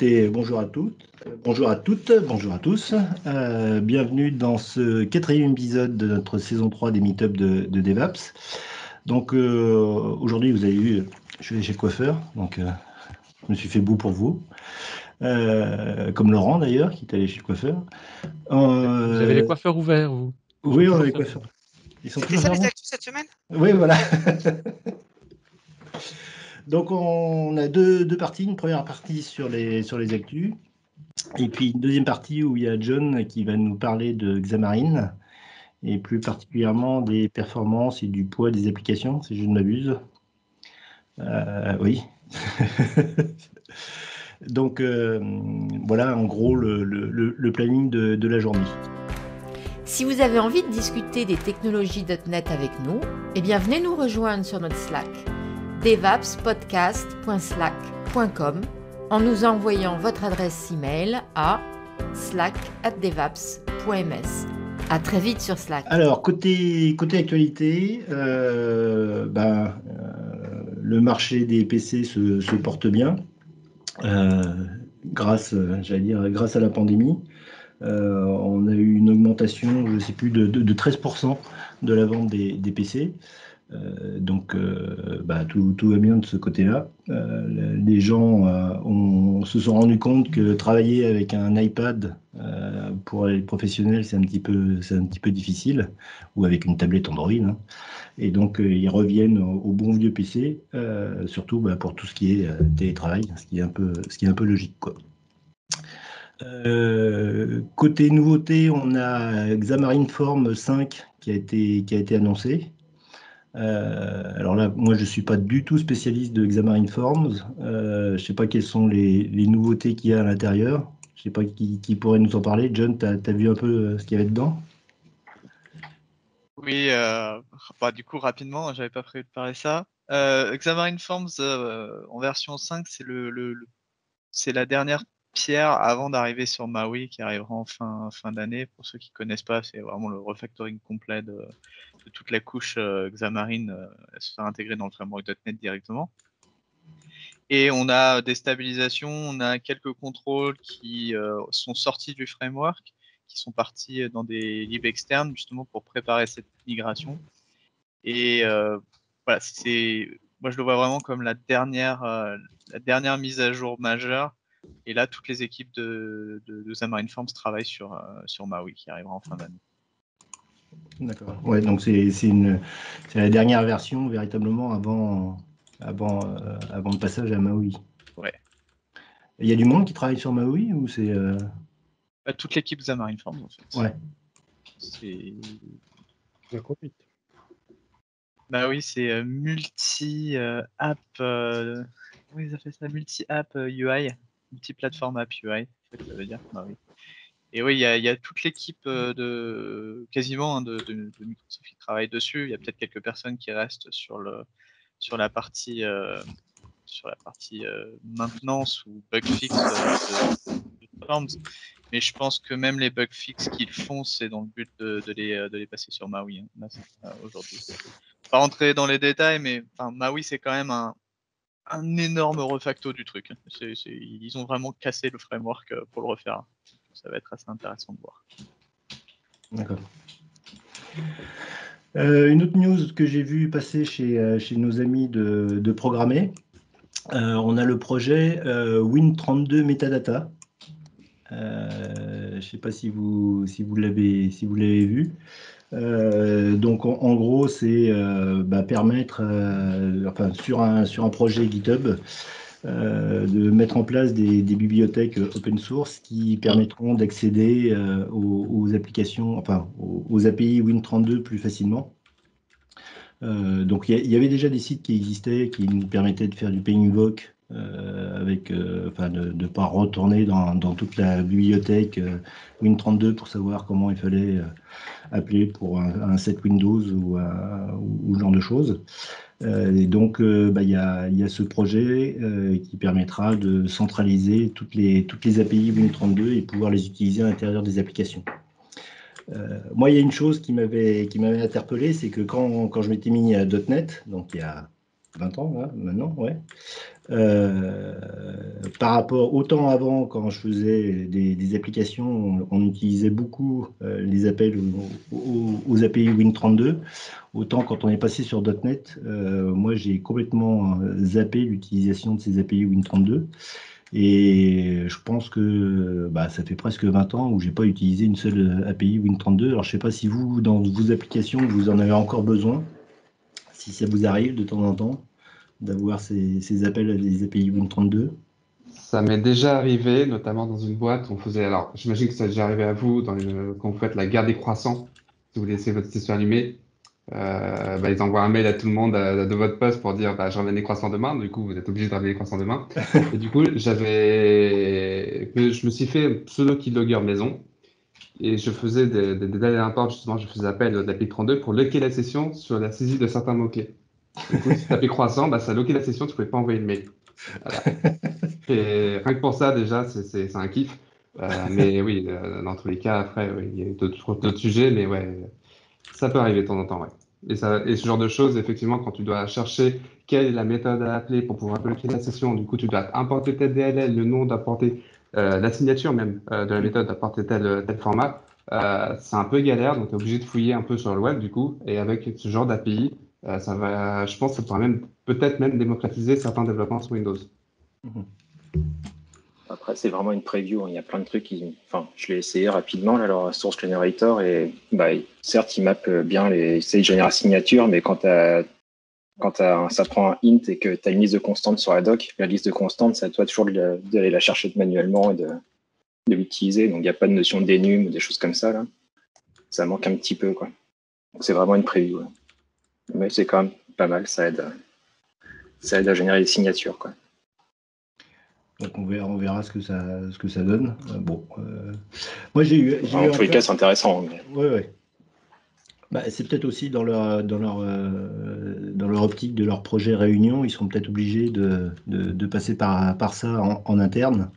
écoutez, bonjour à toutes, bonjour à toutes, bonjour à tous. Bienvenue dans ce 4e épisode de notre saison 3 des Meetups de DevApps. Donc aujourd'hui, vous avez vu, je suis allé chez le coiffeur, donc je me suis fait beau pour vous. Comme Laurent d'ailleurs, qui est allé chez le coiffeur. Vous avez les coiffeurs ouverts, vous? Oui, on a les coiffeurs. Ils sont C'était toujours ça les fermés actus cette semaine? Oui, voilà. Donc on a deux parties, une première partie sur les actus, et puis une deuxième partie où il y a John qui va nous parler de Xamarin, et plus particulièrement des performances et du poids des applications, si je ne m'abuse. Oui. Donc voilà en gros le planning de la journée. Si vous avez envie de discuter des technologies .NET avec nous, eh bien venez nous rejoindre sur notre Slack, devapspodcast.slack.com, en nous envoyant votre adresse email à slack@devaps.ms. À très vite sur Slack. Alors côté actualité, le marché des PC se porte bien grâce à la pandémie. On a eu une augmentation, je ne sais plus, de 13% de la vente des PC. Donc, tout va bien de ce côté-là. Les gens se sont rendus compte que travailler avec un iPad pour les professionnels, c'est un petit peu difficile, ou avec une tablette Android. Hein. Et donc, ils reviennent au bon vieux PC, surtout pour tout ce qui est télétravail, ce qui est un peu logique, quoi. Côté nouveauté, on a Xamarin Forms 5 qui a été annoncé. Alors là, moi, je ne suis pas du tout spécialiste de Xamarin Forms. Je ne sais pas quelles sont les nouveautés qu'il y a à l'intérieur. Je ne sais pas qui pourrait nous en parler. John, tu as vu un peu ce qu'il y avait dedans? Oui, du coup, rapidement, j'avais pas prévu de parler ça. Xamarin Forms en version 5, c'est la dernière pierre avant d'arriver sur Maui qui arrivera en fin d'année. Pour ceux qui connaissent pas, c'est vraiment le refactoring complet de toute la couche Xamarin se faire intégrer dans le framework .NET directement. Et on a des stabilisations, on a quelques contrôles qui sont sortis du framework, qui sont partis dans des libs externes justement pour préparer cette migration. Et voilà, moi je le vois vraiment comme la dernière mise à jour majeure. Et là, toutes les équipes de Xamarin Forms travaillent sur Maui qui arrivera en fin d'année. D'accord. Ouais, donc c'est la dernière version véritablement avant le passage à Maui. Ouais. Il y a du monde qui travaille sur Maui ou c'est toute l'équipe Xamarin Forms en fait. Ouais. C'est Bah oui, c'est multi-app. Comment ils appellent ça? Multi-app UI, multi-plateforme app UI, c'est ça que ça veut dire. Bah oui. Et oui, il y a toute l'équipe quasiment de Microsoft qui travaille dessus. Il y a peut-être quelques personnes qui restent sur la partie maintenance ou bug fix de Forms. Mais je pense que même les bug fix qu'ils font, c'est dans le but de les passer sur Maui aujourd'hui. Pas rentrer dans les détails, mais Maui c'est quand même un énorme refacto du truc. Ils ont vraiment cassé le framework pour le refaire. Ça va être assez intéressant de voir. D'accord. Une autre news que j'ai vu passer chez nos amis de programmer, on a le projet Win32 Metadata. Je ne sais pas si vous l'avez vu. Donc en gros, c'est permettre, sur un projet GitHub, de mettre en place des bibliothèques open source qui permettront d'accéder aux applications, aux API Win32 plus facilement. Donc il y avait déjà des sites qui existaient, qui nous permettaient de faire du pay invoke, de ne pas retourner dans toute la bibliothèque Win32 pour savoir comment il fallait appeler pour un set Windows ou ce genre de choses. Et donc, il y a ce projet qui permettra de centraliser toutes les API Win32 et pouvoir les utiliser à l'intérieur des applications. Moi, il y a une chose qui m'avait interpellé, c'est que quand je m'étais mis à .NET, donc il y a 20 ans, là, maintenant, ouais. Par rapport, autant avant, quand je faisais des applications, on utilisait beaucoup les appels aux API Win32. Autant quand on est passé sur .NET, moi j'ai complètement zappé l'utilisation de ces API Win32. Et je pense que ça fait presque 20 ans où j'ai pas utilisé une seule API Win32. Alors je sais pas si vous, dans vos applications, vous en avez encore besoin, si ça vous arrive de temps en temps d'avoir ces appels à des API Win32. Ça m'est déjà arrivé, notamment dans une boîte, on faisait, alors j'imagine que ça est déjà arrivé à vous, quand vous faites la guerre des croissants, si vous laissez votre session allumée, ils envoient un mail à tout le monde de votre poste pour dire je ramène les croissants demain, du coup vous êtes obligé de ramener les croissants demain. Et du coup, je me suis fait un pseudo keylogger maison, et je faisais des données d'imports, justement, je faisais appel à l'API 32 pour locker la session sur la saisie de certains mots-clés. Du coup, si tu tapais croissant, ça loquait la session, tu ne pouvais pas envoyer le mail. Voilà. Et rien que pour ça, déjà, c'est un kiff. Mais oui, dans tous les cas, après, oui, il y a d'autres sujets, mais ouais, ça peut arriver de temps en temps, ouais. Et ce genre de choses, effectivement, quand tu dois chercher quelle est la méthode à appeler pour pouvoir bloquer la session, du coup, tu dois importer tel DLL, le nom, d'apporter la signature même de la méthode, d'apporter tel format. C'est un peu galère, donc tu es obligé de fouiller un peu sur le web, du coup, et avec ce genre d'API, je pense que ça pourra peut-être même démocratiser certains développements sur Windows. Après, c'est vraiment une preview. Il y a plein de trucs je l'ai essayé rapidement, là, leur source generator, et certes, il mappe bien il génère la signature, mais quand ça prend un int et que tu as une liste de constantes sur la doc, la liste de constantes, c'est à toi toujours d'aller la chercher manuellement et de l'utiliser. Donc, il n'y a pas de notion d'énum ou des choses comme ça, là. Ça manque un petit peu, quoi. Donc, c'est vraiment une preview. Ouais. Mais c'est quand même pas mal. Ça aide à générer les signatures, quoi. Donc on verra ce que ça donne. Moi j'ai eu. En tous les cas, c'est intéressant. Ouais. C'est peut-être aussi dans leur optique de leur projet Réunion, ils sont peut-être obligés de passer par ça en interne.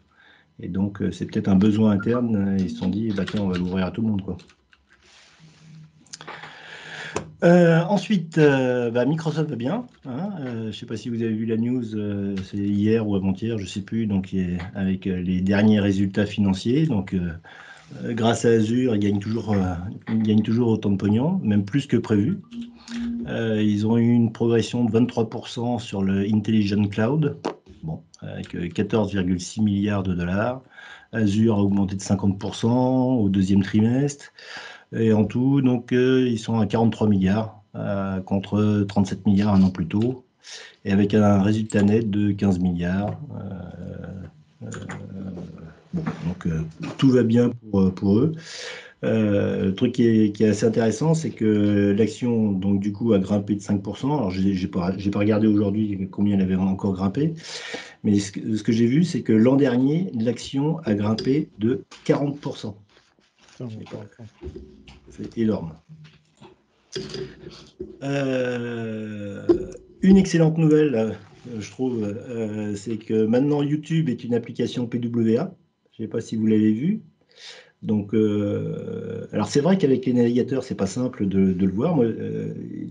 Et donc c'est peut-être un besoin interne. Ils se sont dit, tiens, on va l'ouvrir à tout le monde, quoi. Ensuite, Microsoft va bien. Je ne sais pas si vous avez vu la news, c'est hier ou avant-hier, je ne sais plus, donc avec les derniers résultats financiers. Donc, grâce à Azure, ils gagnent toujours autant de pognon, même plus que prévu. Ils ont eu une progression de 23% sur le Intelligent Cloud, avec 14,6 milliards de dollars. Azure a augmenté de 50% au deuxième trimestre. Et en tout, donc, ils sont à 43 milliards contre 37 milliards un an plus tôt, et avec un résultat net de 15 milliards. Donc, tout va bien pour eux. Le truc qui est assez intéressant, c'est que l'action, donc, du coup, a grimpé de 5%. Alors, je n'ai pas regardé aujourd'hui combien elle avait encore grimpé, mais ce que j'ai vu, c'est que l'an dernier, l'action a grimpé de 40%. C'est énorme. Une excellente nouvelle, je trouve, c'est que maintenant YouTube est une application PWA. Je ne sais pas si vous l'avez vu. Donc, alors c'est vrai qu'avec les navigateurs, c'est pas simple de le voir. Moi,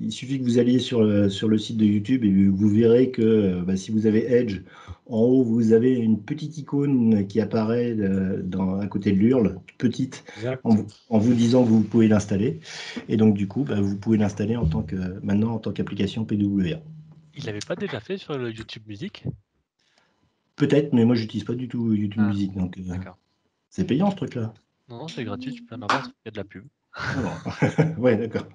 il suffit que vous alliez sur le site de YouTube et vous verrez que si vous avez Edge, en haut, vous avez une petite icône qui apparaît à côté de l'URL, petite, en vous disant que vous pouvez l'installer. Et donc, du coup, vous pouvez l'installer maintenant en tant qu'application PWA. Il l'avait pas déjà fait sur le YouTube Music? Peut-être, mais moi, j'utilise pas du tout YouTube Music. Donc, c'est payant, ce truc-là. Non, c'est gratuit, tu peux en avoir, il y a de la pub. Ouais, d'accord.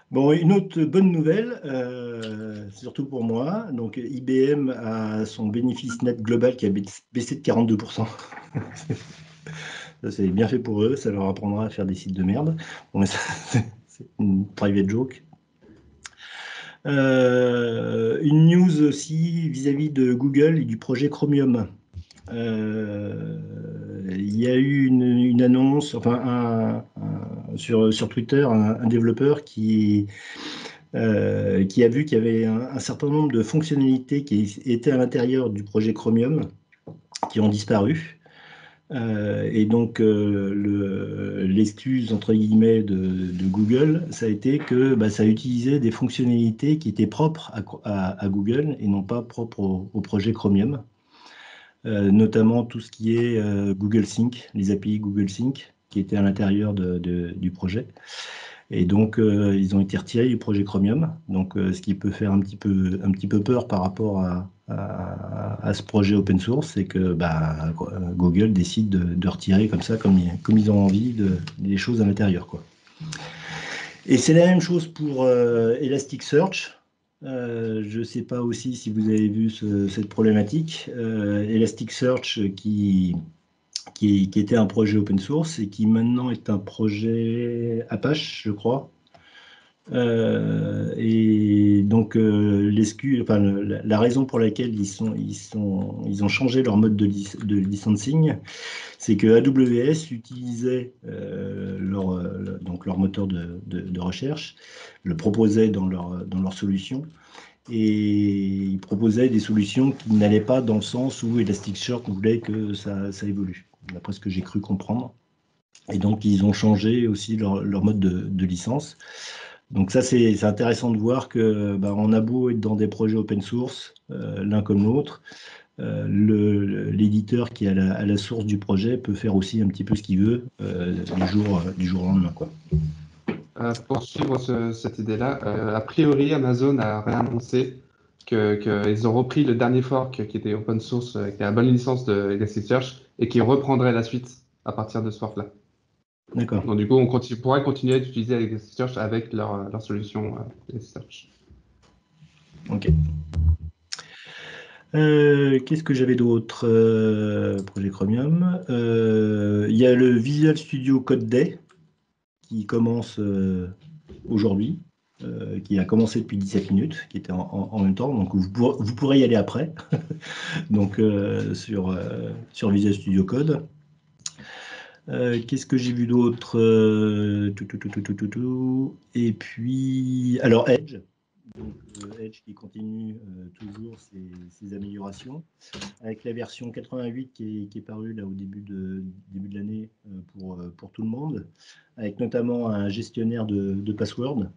Bon, une autre bonne nouvelle, surtout pour moi, donc IBM a son bénéfice net global qui a baissé de 42%. Ça, c'est bien fait pour eux, ça leur apprendra à faire des sites de merde. Bon, mais c'est une private joke. Une news aussi vis-à-vis de Google et du projet Chromium. Il y a eu une annonce, sur Twitter, un développeur qui a vu qu'il y avait un certain nombre de fonctionnalités qui étaient à l'intérieur du projet Chromium qui ont disparu. Et donc, l'excuse, entre guillemets, de Google, ça a été que ça utilisait des fonctionnalités qui étaient propres à Google et non pas propres au projet Chromium. Notamment tout ce qui est Google Sync, les API Google Sync, qui étaient à l'intérieur du projet. Et donc, ils ont été retirés du projet Chromium, donc ce qui peut faire un petit peu peur par rapport à ce projet open source, c'est que Google décide de retirer comme ça, comme ils ont envie, des choses à l'intérieur, quoi. Et c'est la même chose pour Elasticsearch. Je ne sais pas aussi si vous avez vu cette problématique. Elasticsearch qui était un projet open source et qui maintenant est un projet Apache, je crois. Et donc, la raison pour laquelle ils ont changé leur mode de licensing, c'est que AWS utilisait leur moteur de recherche, le proposait dans leur solution, et ils proposaient des solutions qui n'allaient pas dans le sens où Elasticsearch voulait que ça évolue, d'après ce que j'ai cru comprendre. Et donc, ils ont changé aussi leur mode de licence. Donc ça, c'est intéressant de voir que on a beau être dans des projets open source, l'un comme l'autre, l'éditeur qui est à la source du projet peut faire aussi un petit peu ce qu'il veut du jour au lendemain, quoi. Pour suivre cette idée-là, a priori, Amazon a réannoncé qu'ils ont repris le dernier fork qui était open source, qui a la bonne licence de Elasticsearch, et qui reprendrait la suite à partir de ce fork-là. D'accord. Donc du coup, on pourrait continuer d'utiliser Elasticsearch avec leur solution Elasticsearch. Ok. Qu'est-ce que j'avais d'autre projet Chromium. Il y a le Visual Studio Code Day qui commence aujourd'hui, qui a commencé depuis 17 minutes, qui était en même temps, donc vous pourrez y aller après, donc sur Visual Studio Code. Qu'est-ce que j'ai vu d'autre Et puis, alors Edge. Donc, Edge qui continue toujours ses améliorations, avec la version 88 qui est parue là au début de l'année pour tout le monde, avec notamment un gestionnaire de password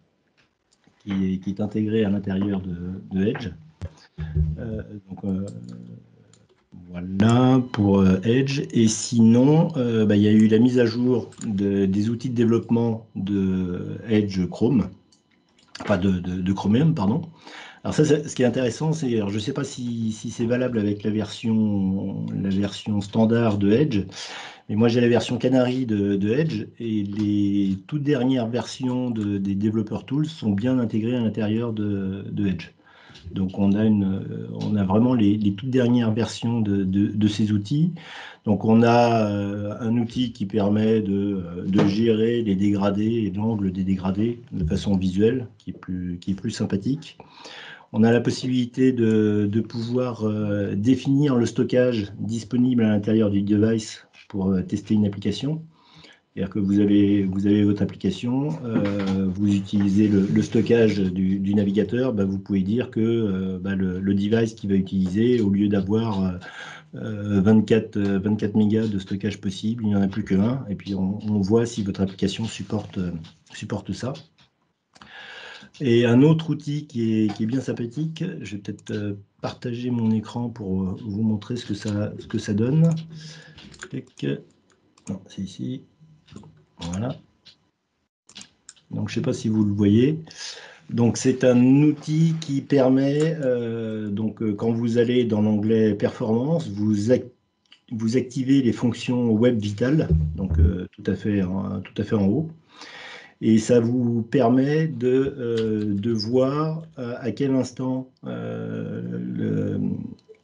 qui est intégré à l'intérieur de Edge. Voilà pour Edge. Et sinon, il y a eu la mise à jour des outils de développement de Edge Chrome, enfin de Chromium, pardon. Alors ça, ce qui est intéressant, c'est, je ne sais pas si c'est valable avec la version standard de Edge, mais moi j'ai la version Canary de Edge, et les toutes dernières versions des Developer Tools sont bien intégrées à l'intérieur de Edge. Donc on a vraiment les toutes dernières versions de ces outils. Donc on a un outil qui permet de gérer les dégradés et l'angle des dégradés de façon visuelle, qui est plus sympathique. On a la possibilité de pouvoir définir le stockage disponible à l'intérieur du device pour tester une application. C'est-à-dire que vous avez votre application, vous utilisez le stockage du navigateur, vous pouvez dire que le device qu'il va utiliser, au lieu d'avoir 24 mégas de stockage possible, il n'y en a plus qu'un, et puis on voit si votre application supporte ça. Et un autre outil qui est bien sympathique, je vais peut-être partager mon écran pour vous montrer ce que ça donne. Non, c'est ici. Voilà. Donc, je ne sais pas si vous le voyez. Donc, c'est un outil qui permet, quand vous allez dans l'onglet Performance, vous activez les fonctions Web Vitals, donc tout à fait en haut. Et ça vous permet de voir à quel instant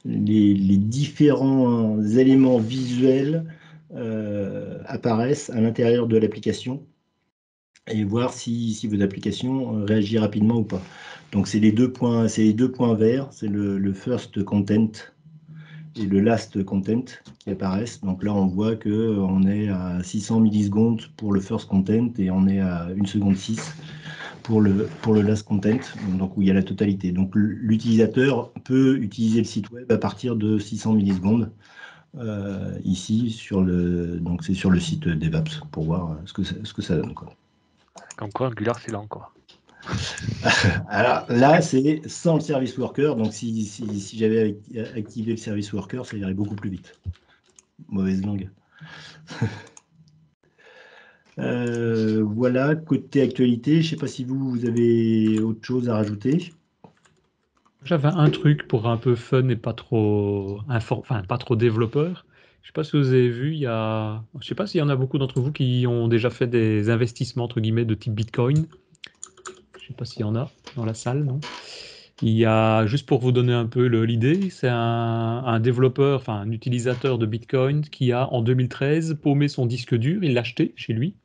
les différents éléments visuels apparaissent à l'intérieur de l'application et voir si votre application réagit rapidement ou pas. Donc c'est les deux points verts, c'est le first content et le last content qui apparaissent. Donc là, on voit qu'on est à 600 millisecondes pour le first content et on est à 1 seconde 6 pour le last content, donc où il y a la totalité. Donc l'utilisateur peut utiliser le site web à partir de 600 millisecondes. ici donc c'est sur le site DevApps pour voir ce que ça donne, quoi. Comme quoi, Angular, c'est lent, quoi. Alors là, c'est sans le service worker, donc si j'avais activé le service worker, ça irait beaucoup plus vite. Mauvaise langue. Voilà, côté actualité, je ne sais pas si vous avez autre chose à rajouter. J'avais un truc pour un peu fun et pas trop, pas trop développeur. Je ne sais pas si vous avez vu, je sais pas s'il y en a beaucoup d'entre vous qui ont déjà fait des investissements entre guillemets de type Bitcoin. Je ne sais pas s'il y en a dans la salle, non? Il y a, juste pour vous donner un peu l'idée, c'est un développeur, enfin un utilisateur de Bitcoin qui a en 2013 paumé son disque dur, il l'a acheté chez lui.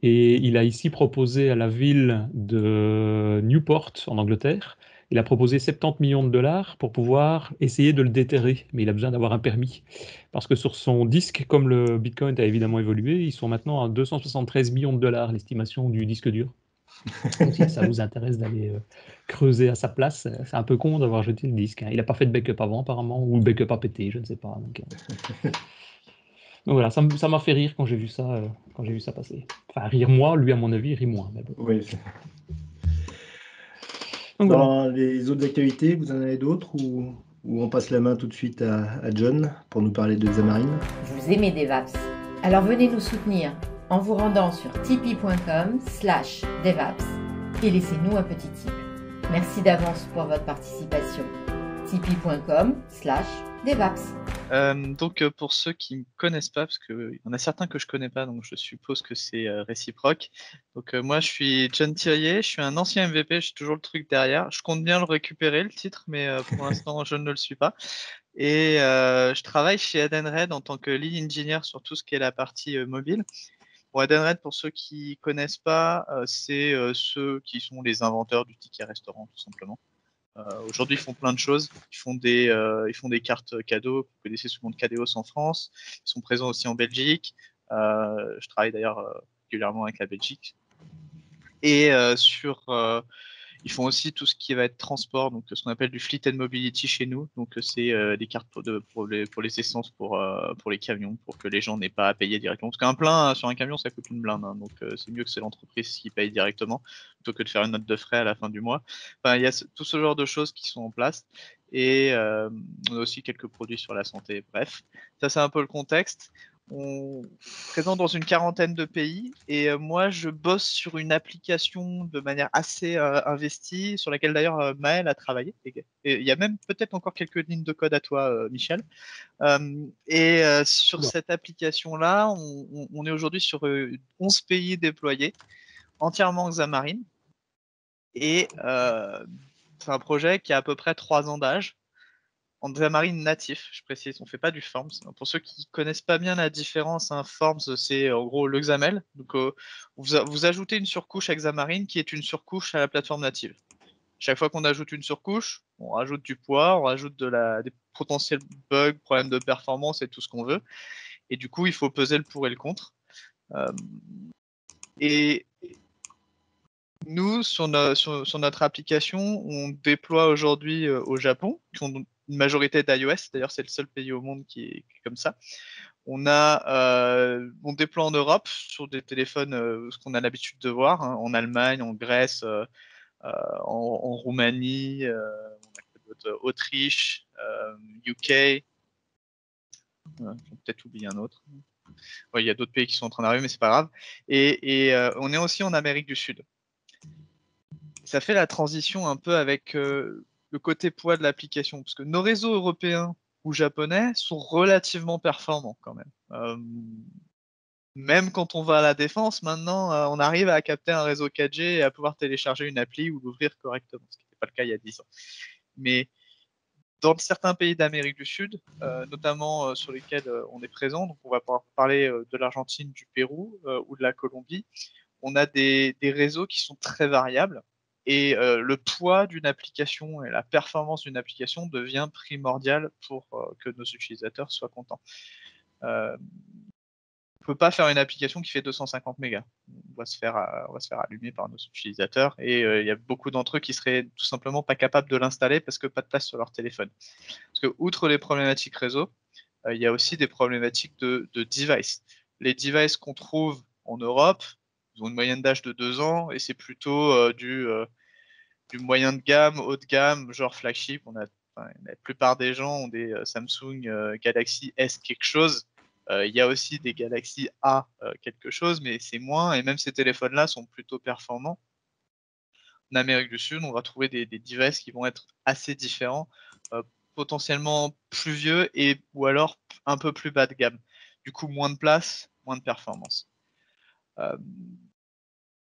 Et il a ici proposé à la ville de Newport, en Angleterre, il a proposé 70 millions de dollars pour pouvoir essayer de le déterrer. Mais il a besoin d'avoir un permis. Parce que sur son disque, comme le Bitcoin a évidemment évolué, ils sont maintenant à 273 millions de dollars, l'estimation du disque dur. Donc si ça vous intéresse d'aller creuser à sa place, c'est un peu con d'avoir jeté le disque, hein. Il n'a pas fait de backup avant apparemment, ou le backup a pété, je ne sais pas. Donc voilà, ça m'a fait rire quand j'ai vu ça passer. Enfin, rire moi, lui à mon avis, rit moins. Mais bon. Oui. Donc voilà. Dans les autres actualités, vous en avez d'autres ou on passe la main tout de suite à John pour nous parler de Xamarin? Vous aimez DevApps? Alors venez nous soutenir en vous rendant sur tipeee.com/devaps et laissez-nous un petit tip. Merci d'avance pour votre participation. tipeee.com/devaps. Donc pour ceux qui me connaissent pas, parce qu'il y en a certains que je connais pas, donc je suppose que c'est réciproque. Donc moi je suis John Thirier, je suis un ancien MVP, j'ai toujours le truc derrière. Je compte bien le récupérer le titre, mais pour l'instant je ne le suis pas. Et je travaille chez Edenred en tant que lead engineer sur tout ce qui est la partie mobile. Bon, Edenred, pour ceux qui connaissent pas, c'est ceux qui sont les inventeurs du ticket restaurant, tout simplement. Aujourd'hui, ils font plein de choses. Ils font des cartes cadeaux. Vous connaissez souvent de Cadeos en France. Ils sont présents aussi en Belgique. Je travaille d'ailleurs régulièrement avec la Belgique. Et ils font aussi tout ce qui va être transport, donc ce qu'on appelle du fleet and mobility chez nous. Donc c'est des cartes pour les essences pour les camions, pour que les gens n'aient pas à payer directement. Parce qu'un plein sur un camion, ça coûte une blinde, hein, donc c'est mieux que c'est l'entreprise qui paye directement plutôt que de faire une note de frais à la fin du mois. Enfin, il y a tout ce genre de choses qui sont en place. Et on a aussi quelques produits sur la santé. Bref, ça c'est un peu le contexte. On est présent dans une quarantaine de pays et moi je bosse sur une application de manière assez investie sur laquelle d'ailleurs Maël a travaillé et il y a même peut-être encore quelques lignes de code à toi Michel. Sur cette application là on est aujourd'hui sur 11 pays déployés entièrement Xamarin et c'est un projet qui a à peu près 3 ans d'âge en Xamarin natif, je précise, on ne fait pas du Forms. Pour ceux qui ne connaissent pas bien la différence, un Forms, c'est en gros le XAML. Donc, vous ajoutez une surcouche à Xamarin qui est une surcouche à la plateforme native. Chaque fois qu'on ajoute une surcouche, on rajoute du poids, on rajoute des potentiels bugs, problèmes de performance et tout ce qu'on veut. Et du coup, il faut peser le pour et le contre. Et nous, sur notre application, on déploie aujourd'hui au Japon, qui ont une majorité d'iOS. D'ailleurs, c'est le seul pays au monde qui est comme ça. On déploie en Europe sur des téléphones, ce qu'on a l'habitude de voir, hein, en Allemagne, en Grèce, en Roumanie, Autriche, UK. J'ai peut-être oublié un autre. Ouais, il y a d'autres pays qui sont en train d'arriver, mais c'est pas grave. Et on est aussi en Amérique du Sud. Ça fait la transition un peu avec le côté poids de l'application, parce que nos réseaux européens ou japonais sont relativement performants quand même. Même quand on va à la défense, maintenant, on arrive à capter un réseau 4G et à pouvoir télécharger une appli ou l'ouvrir correctement, ce qui n'était pas le cas il y a 10 ans. Mais dans certains pays d'Amérique du Sud, notamment sur lesquels on est présent, donc on va pouvoir parler de l'Argentine, du Pérou ou de la Colombie, on a des réseaux qui sont très variables. Et le poids d'une application et la performance d'une application devient primordial pour que nos utilisateurs soient contents. On ne peut pas faire une application qui fait 250 mégas. On va se faire allumer par nos utilisateurs et il y a beaucoup d'entre eux qui seraient tout simplement pas capables de l'installer parce que pas de place sur leur téléphone. Parce que outre les problématiques réseau, il y a aussi des problématiques de device. Les devices qu'on trouve en Europe, ils ont une moyenne d'âge de 2 ans et c'est plutôt du moyen de gamme, haut de gamme, genre flagship. La plupart des gens ont des Samsung Galaxy S quelque chose. Il y a aussi des Galaxy A quelque chose, mais c'est moins. Et même ces téléphones-là sont plutôt performants. En Amérique du Sud, on va trouver des devices qui vont être assez différents, potentiellement plus vieux ou alors un peu plus bas de gamme. Du coup, moins de place, moins de performance.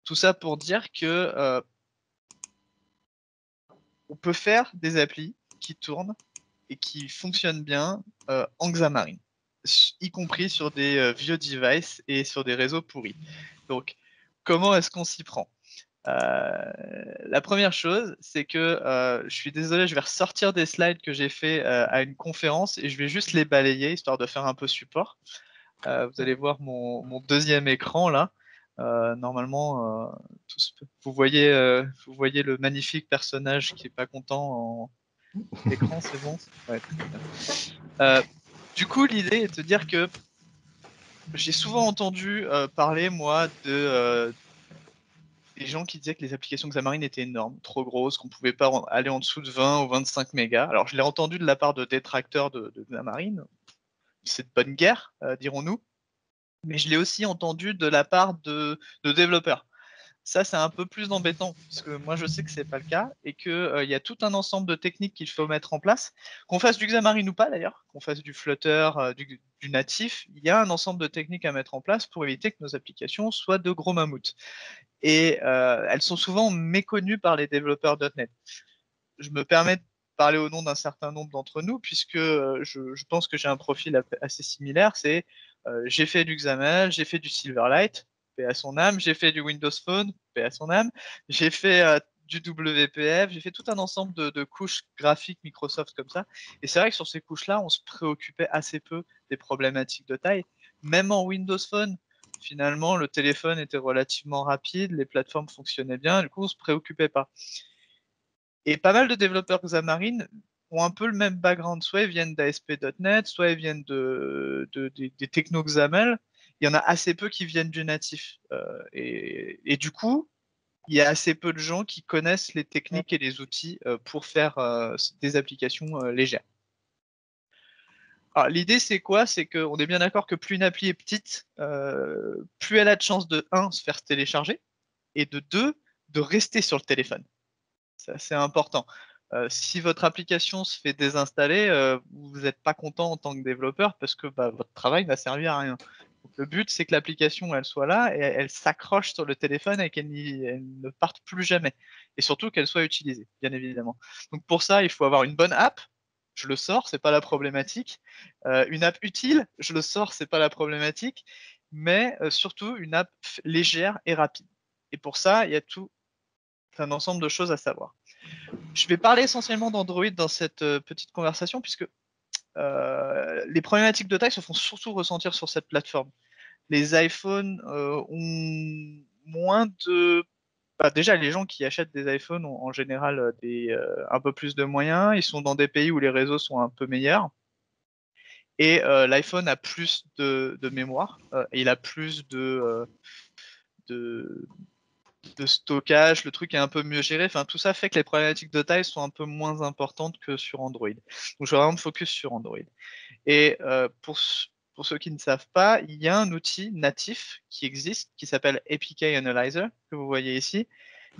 Tout ça pour dire que on peut faire des applis qui tournent et qui fonctionnent bien en Xamarin, y compris sur des vieux devices et sur des réseaux pourris. Donc, comment est-ce qu'on s'y prend? La première chose, c'est que je suis désolé, je vais ressortir des slides que j'ai fait à une conférence et je vais juste les balayer histoire de faire un peu support. Vous allez voir mon deuxième écran là. Normalement, vous voyez le magnifique personnage qui est pas content en écran, c'est bon? Ouais, très bien. Du coup, l'idée est de dire que j'ai souvent entendu parler, moi, de des gens qui disaient que les applications Xamarin étaient énormes, trop grosses, qu'on pouvait pas aller en dessous de 20 ou 25 mégas. Alors, je l'ai entendu de la part de détracteurs de Xamarin. C'est de bonne guerre, dirons-nous. Mais je l'ai aussi entendu de la part de développeurs. Ça, c'est un peu plus embêtant, parce que moi, je sais que c'est pas le cas, et qu'il y a tout un ensemble de techniques qu'il faut mettre en place. Qu'on fasse du Xamarin ou pas, d'ailleurs, qu'on fasse du Flutter, du natif, il y a un ensemble de techniques à mettre en place pour éviter que nos applications soient de gros mammouths. Et elles sont souvent méconnues par les développeurs .NET. Je me permets de parler au nom d'un certain nombre d'entre nous, puisque je pense que j'ai un profil assez similaire. C'est j'ai fait du XAML, j'ai fait du Silverlight, paix à son âme, j'ai fait du Windows Phone, paix à son âme, j'ai fait du WPF, j'ai fait tout un ensemble de couches graphiques Microsoft comme ça. Et c'est vrai que sur ces couches-là, on se préoccupait assez peu des problématiques de taille. Même en Windows Phone, finalement, le téléphone était relativement rapide, les plateformes fonctionnaient bien, du coup, on ne se préoccupait pas. Et pas mal de développeurs Xamarin ont un peu le même background. Soit ils viennent d'ASP.NET, soit ils viennent des techno XAML. Il y en a assez peu qui viennent du natif. Et du coup, il y a assez peu de gens qui connaissent les techniques et les outils pour faire des applications légères. Alors, l'idée, c'est quoi? C'est qu'on est bien d'accord que plus une appli est petite, plus elle a de chances de 1, se faire télécharger, et de 2, de rester sur le téléphone. C'est assez important. Si votre application se fait désinstaller, vous n'êtes pas content en tant que développeur parce que votre travail va servir à rien. Donc, le but, c'est que l'application elle soit là et elle s'accroche sur le téléphone et qu'elle ne parte plus jamais. Et surtout qu'elle soit utilisée, bien évidemment. Donc pour ça, il faut avoir une bonne app. Je le sors, c'est pas la problématique. Une app utile, je le sors, c'est pas la problématique. Mais surtout une app légère et rapide. Et pour ça, il y a tout un ensemble de choses à savoir. Je vais parler essentiellement d'Android dans cette petite conversation puisque les problématiques de taille se font surtout ressentir sur cette plateforme. Les iPhones ont moins de... déjà, les gens qui achètent des iPhones ont en général un peu plus de moyens. Ils sont dans des pays où les réseaux sont un peu meilleurs. Et l'iPhone a plus de mémoire. Et il a plus de stockage, le truc est un peu mieux géré. Enfin, tout ça fait que les problématiques de taille sont un peu moins importantes que sur Android. Donc, je vais vraiment me focus sur Android. Et pour ceux qui ne savent pas, il y a un outil natif qui existe, qui s'appelle APK Analyzer, que vous voyez ici,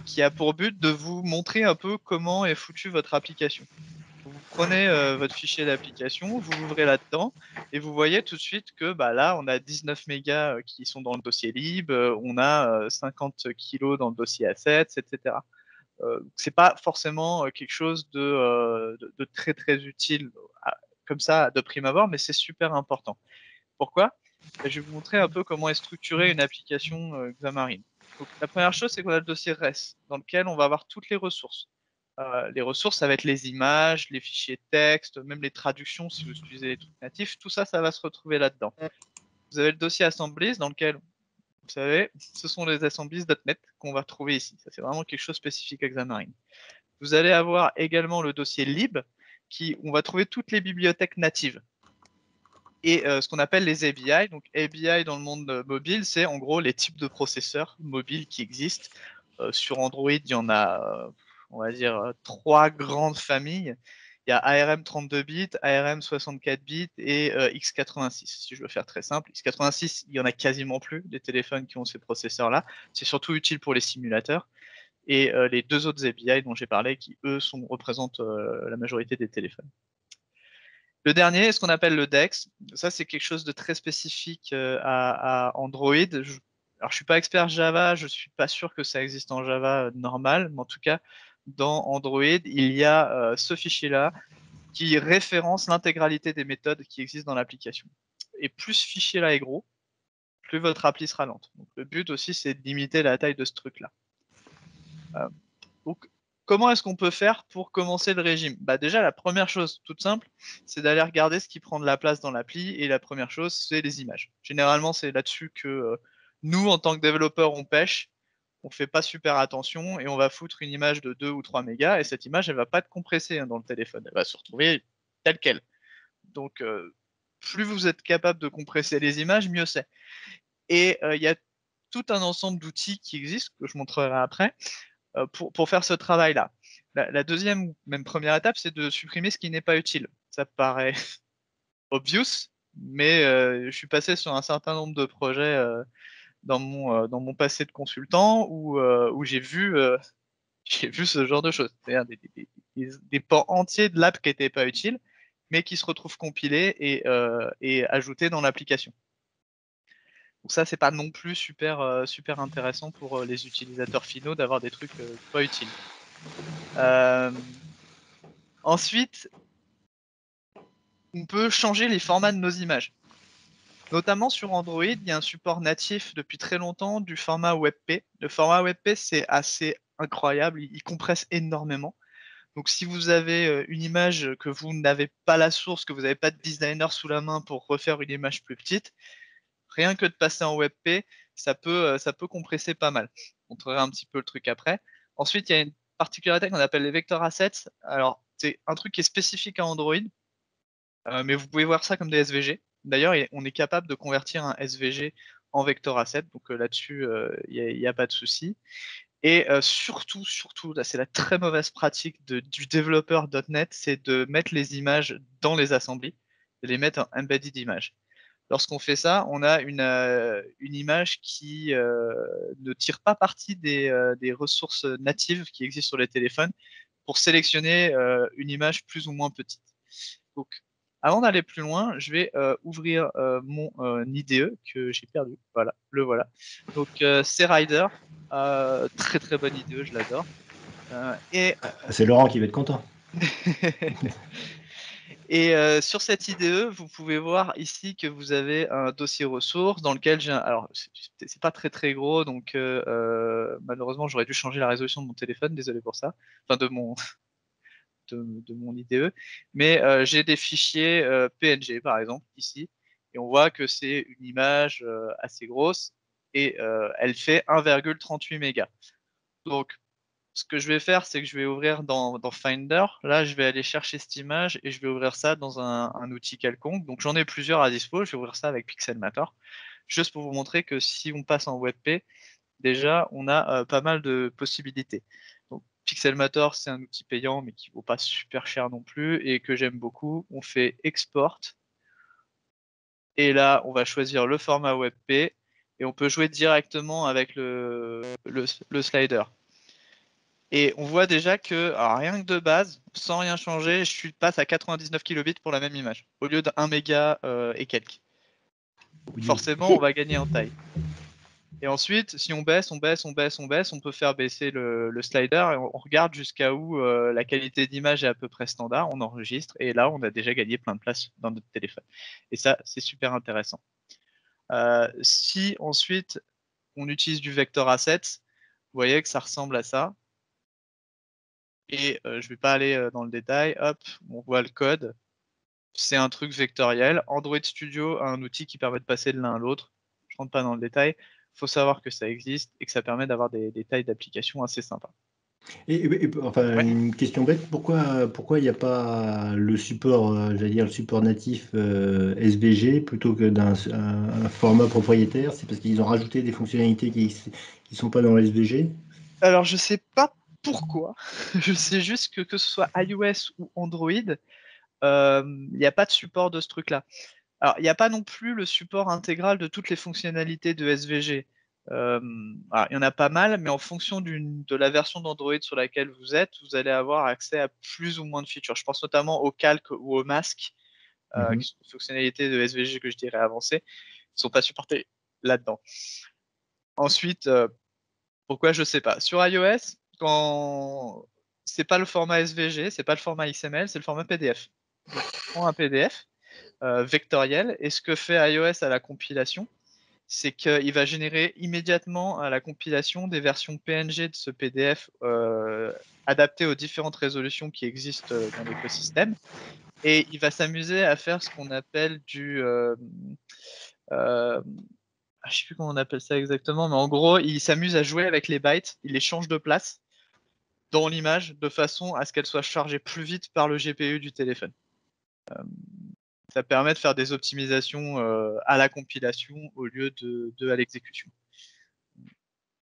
qui a pour but de vous montrer un peu comment est foutue votre application. Vous prenez votre fichier d'application, vous l'ouvrez là-dedans, et vous voyez tout de suite que là, on a 19 mégas qui sont dans le dossier lib, on a 50 kilos dans le dossier assets, etc. C'est pas forcément quelque chose de très très utile comme ça de prime abord, mais c'est super important. Pourquoi? Je vais vous montrer un peu comment est structurée une application Xamarin. Donc, la première chose, c'est qu'on a le dossier res, dans lequel on va avoir toutes les ressources. Les ressources, ça va être les images, les fichiers texte, même les traductions si vous utilisez les trucs natifs. Tout ça, ça va se retrouver là-dedans. Vous avez le dossier assemblies dans lequel, vous savez, ce sont les assemblies.NET qu'on va trouver ici. Ça, c'est vraiment quelque chose de spécifique à Xamarin. Vous allez avoir également le dossier lib, où on va trouver toutes les bibliothèques natives. et ce qu'on appelle les ABI. Donc ABI dans le monde mobile, c'est en gros les types de processeurs mobiles qui existent. Sur Android, il y en a, on va dire, 3 grandes familles. Il y a ARM 32 bits, ARM 64 bits et x86. Si je veux faire très simple, x86, il y en a quasiment plus des téléphones qui ont ces processeurs-là. C'est surtout utile pour les simulateurs. Et les 2 autres ABI dont j'ai parlé, qui eux représentent la majorité des téléphones. Le dernier, ce qu'on appelle le DeX, ça c'est quelque chose de très spécifique à Android. Alors je suis pas expert Java, je suis pas sûr que ça existe en Java normal, mais en tout cas dans Android, il y a ce fichier-là qui référence l'intégralité des méthodes qui existent dans l'application. Et plus ce fichier-là est gros, plus votre appli sera lente. Donc, le but aussi, c'est de limiter la taille de ce truc-là. Donc, comment est-ce qu'on peut faire pour commencer le régime? Bah déjà, la première chose toute simple, c'est d'aller regarder ce qui prend de la place dans l'appli. Et la première chose, c'est les images. Généralement, c'est là-dessus que nous, en tant que développeurs, on pêche. On fait pas super attention et on va foutre une image de 2 ou 3 mégas et cette image, elle va pas être compressée dans le téléphone. Elle va se retrouver telle quelle. Donc, plus vous êtes capable de compresser les images, mieux c'est. Et il y a tout un ensemble d'outils qui existent, que je montrerai après, pour faire ce travail-là. La deuxième ou même première étape, c'est de supprimer ce qui n'est pas utile. Ça paraît obvious, mais je suis passé sur un certain nombre de projets dans mon passé de consultant où j'ai vu ce genre de choses. C'est-à-dire des pans entiers de l'app qui n'étaient pas utiles, mais qui se retrouvent compilés et ajoutés dans l'application. Donc ça, c'est pas non plus super intéressant pour les utilisateurs finaux d'avoir des trucs pas utiles. Ensuite, on peut changer les formats de nos images. Notamment sur Android, il y a un support natif depuis très longtemps du format WebP. Le format WebP, c'est assez incroyable, il compresse énormément. Donc si vous avez une image que vous n'avez pas la source, que vous n'avez pas de designer sous la main pour refaire une image plus petite, rien que de passer en WebP, ça peut compresser pas mal. Je montrerai un petit peu le truc après. Ensuite, il y a une particularité qu'on appelle les vector assets. Alors, c'est un truc qui est spécifique à Android, mais vous pouvez voir ça comme des SVG. D'ailleurs, on est capable de convertir un SVG en vector asset, donc là-dessus, il n'y a pas de souci. Et surtout, là, c'est la très mauvaise pratique du développeur .NET, c'est de mettre les images dans les assemblées, de les mettre en embedded image. Lorsqu'on fait ça, on a une image qui ne tire pas parti des ressources natives qui existent sur les téléphones pour sélectionner une image plus ou moins petite. Donc, avant d'aller plus loin, je vais ouvrir mon IDE que j'ai perdu. Voilà, le voilà. Donc, c'est Rider. Très très bonne IDE, je l'adore. C'est Laurent qui va être content. Et sur cette IDE, vous pouvez voir ici que vous avez un dossier ressources dans lequel j'ai alors c'est pas très très gros, donc malheureusement j'aurais dû changer la résolution de mon téléphone, désolé pour ça, enfin de mon IDE, mais j'ai des fichiers PNG par exemple ici, et on voit que c'est une image assez grosse et elle fait 1,38 mégas. Donc ce que je vais faire, c'est que je vais ouvrir dans Finder. Là, je vais aller chercher cette image et je vais ouvrir ça dans un outil quelconque. Donc, j'en ai plusieurs à dispo. Je vais ouvrir ça avec Pixelmator, juste pour vous montrer que si on passe en WebP, déjà, on a pas mal de possibilités. Donc, Pixelmator, c'est un outil payant, mais qui ne vaut pas super cher non plus et que j'aime beaucoup. On fait Export. Et là, on va choisir le format WebP et on peut jouer directement avec le slider. Et on voit déjà que, alors rien que de base, sans rien changer, je passe à 99 kilobits pour la même image, au lieu d'1 méga et quelques. Forcément, on va gagner en taille. Et ensuite, si on baisse, on peut faire baisser le slider et on regarde jusqu'à où la qualité d'image est à peu près standard, on enregistre, et là, on a déjà gagné plein de place dans notre téléphone. Et ça, c'est super intéressant. Si ensuite, on utilise du vector asset, vous voyez que ça ressemble à ça. Et je ne vais pas aller dans le détail. Hop, on voit le code. C'est un truc vectoriel. Android Studio a un outil qui permet de passer de l'un à l'autre. Je ne rentre pas dans le détail. Il faut savoir que ça existe et que ça permet d'avoir des tailles d'application assez sympas. Enfin, Ouais. une question bête, pourquoi il n'y a pas le support, j'allais dire le support natif SVG plutôt que un format propriétaire? C'est parce qu'ils ont rajouté des fonctionnalités qui sont pas dans le SVG? Alors, je sais pas pourquoi. Je sais juste que ce soit iOS ou Android, il n'y a pas de support de ce truc-là. Alors, il n'y a pas non plus le support intégral de toutes les fonctionnalités de SVG. Alors, il y en a pas mal, mais en fonction de la version d'Android sur laquelle vous êtes, vous allez avoir accès à plus ou moins de features. Je pense notamment au calque ou au masque, Mhm. qui sont des fonctionnalités de SVG que je dirais avancées, qui ne sont pas supportées là-dedans. Ensuite, pourquoi je sais pas. Sur iOS, quand c'est pas le format SVG, c'est pas le format XML, c'est le format PDF. Donc, on prend un PDF vectoriel, et ce que fait iOS à la compilation, c'est qu'il va générer immédiatement à la compilation des versions PNG de ce PDF adaptées aux différentes résolutions qui existent dans l'écosystème, et il va s'amuser à faire ce qu'on appelle je sais plus comment on appelle ça exactement, mais en gros, il s'amuse à jouer avec les bytes, il les change de place dans l'image de façon à ce qu'elle soit chargée plus vite par le GPU du téléphone. Ça permet de faire des optimisations à la compilation au lieu de à l'exécution.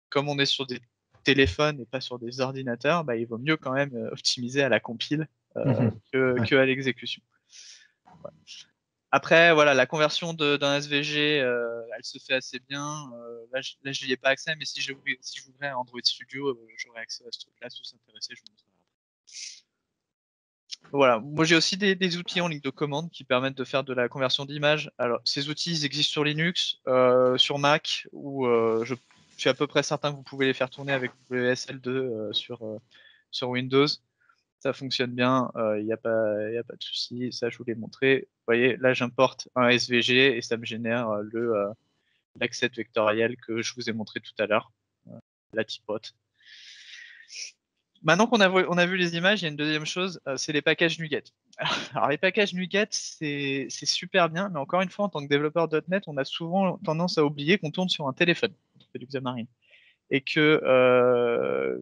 Comme on est sur des téléphones et pas sur des ordinateurs, bah, il vaut mieux quand même optimiser à la compile Ouais. que à l'exécution. Ouais. Après, voilà, la conversion d'un SVG, elle se fait assez bien. Là, je n'y ai pas accès, mais si j'ouvrais Android Studio, j'aurais accès à ce truc-là. Si vous intéressez, je vous montrerai après. Voilà, moi j'ai aussi des outils en ligne de commande qui permettent de faire de la conversion d'image. Alors, ces outils ils existent sur Linux, sur Mac, ou je suis à peu près certain que vous pouvez les faire tourner avec WSL2 sur Windows. Ça fonctionne bien, il n'y a pas de souci. Ça, je vous l'ai montré. Vous voyez, là j'importe un SVG et ça me génère l'asset vectoriel que je vous ai montré tout à l'heure, la typote. Maintenant qu'on a vu les images, il y a une deuxième chose, c'est les packages NuGet. Alors les packages NuGet, c'est super bien, mais encore une fois, en tant que développeur .NET, on a souvent tendance à oublier qu'on tourne sur un téléphone, quand on fait du Xamarin, et que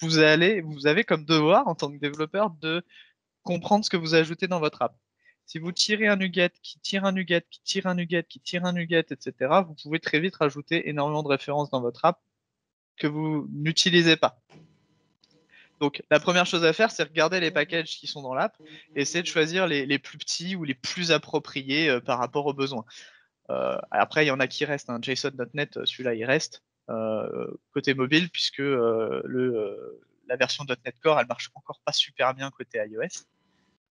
vous avez comme devoir, en tant que développeur, de comprendre ce que vous ajoutez dans votre app. Si vous tirez un NuGet, qui tire un NuGet, qui tire un NuGet, qui tire un NuGet, etc., vous pouvez très vite rajouter énormément de références dans votre app que vous n'utilisez pas. Donc, la première chose à faire, c'est regarder les packages qui sont dans l'app et essayer de choisir les plus petits ou les plus appropriés par rapport aux besoins. Après, il y en a qui restent. Hein. JSON.NET, celui-là, il reste côté mobile, puisque la version .NET Core, elle marche encore pas super bien côté iOS.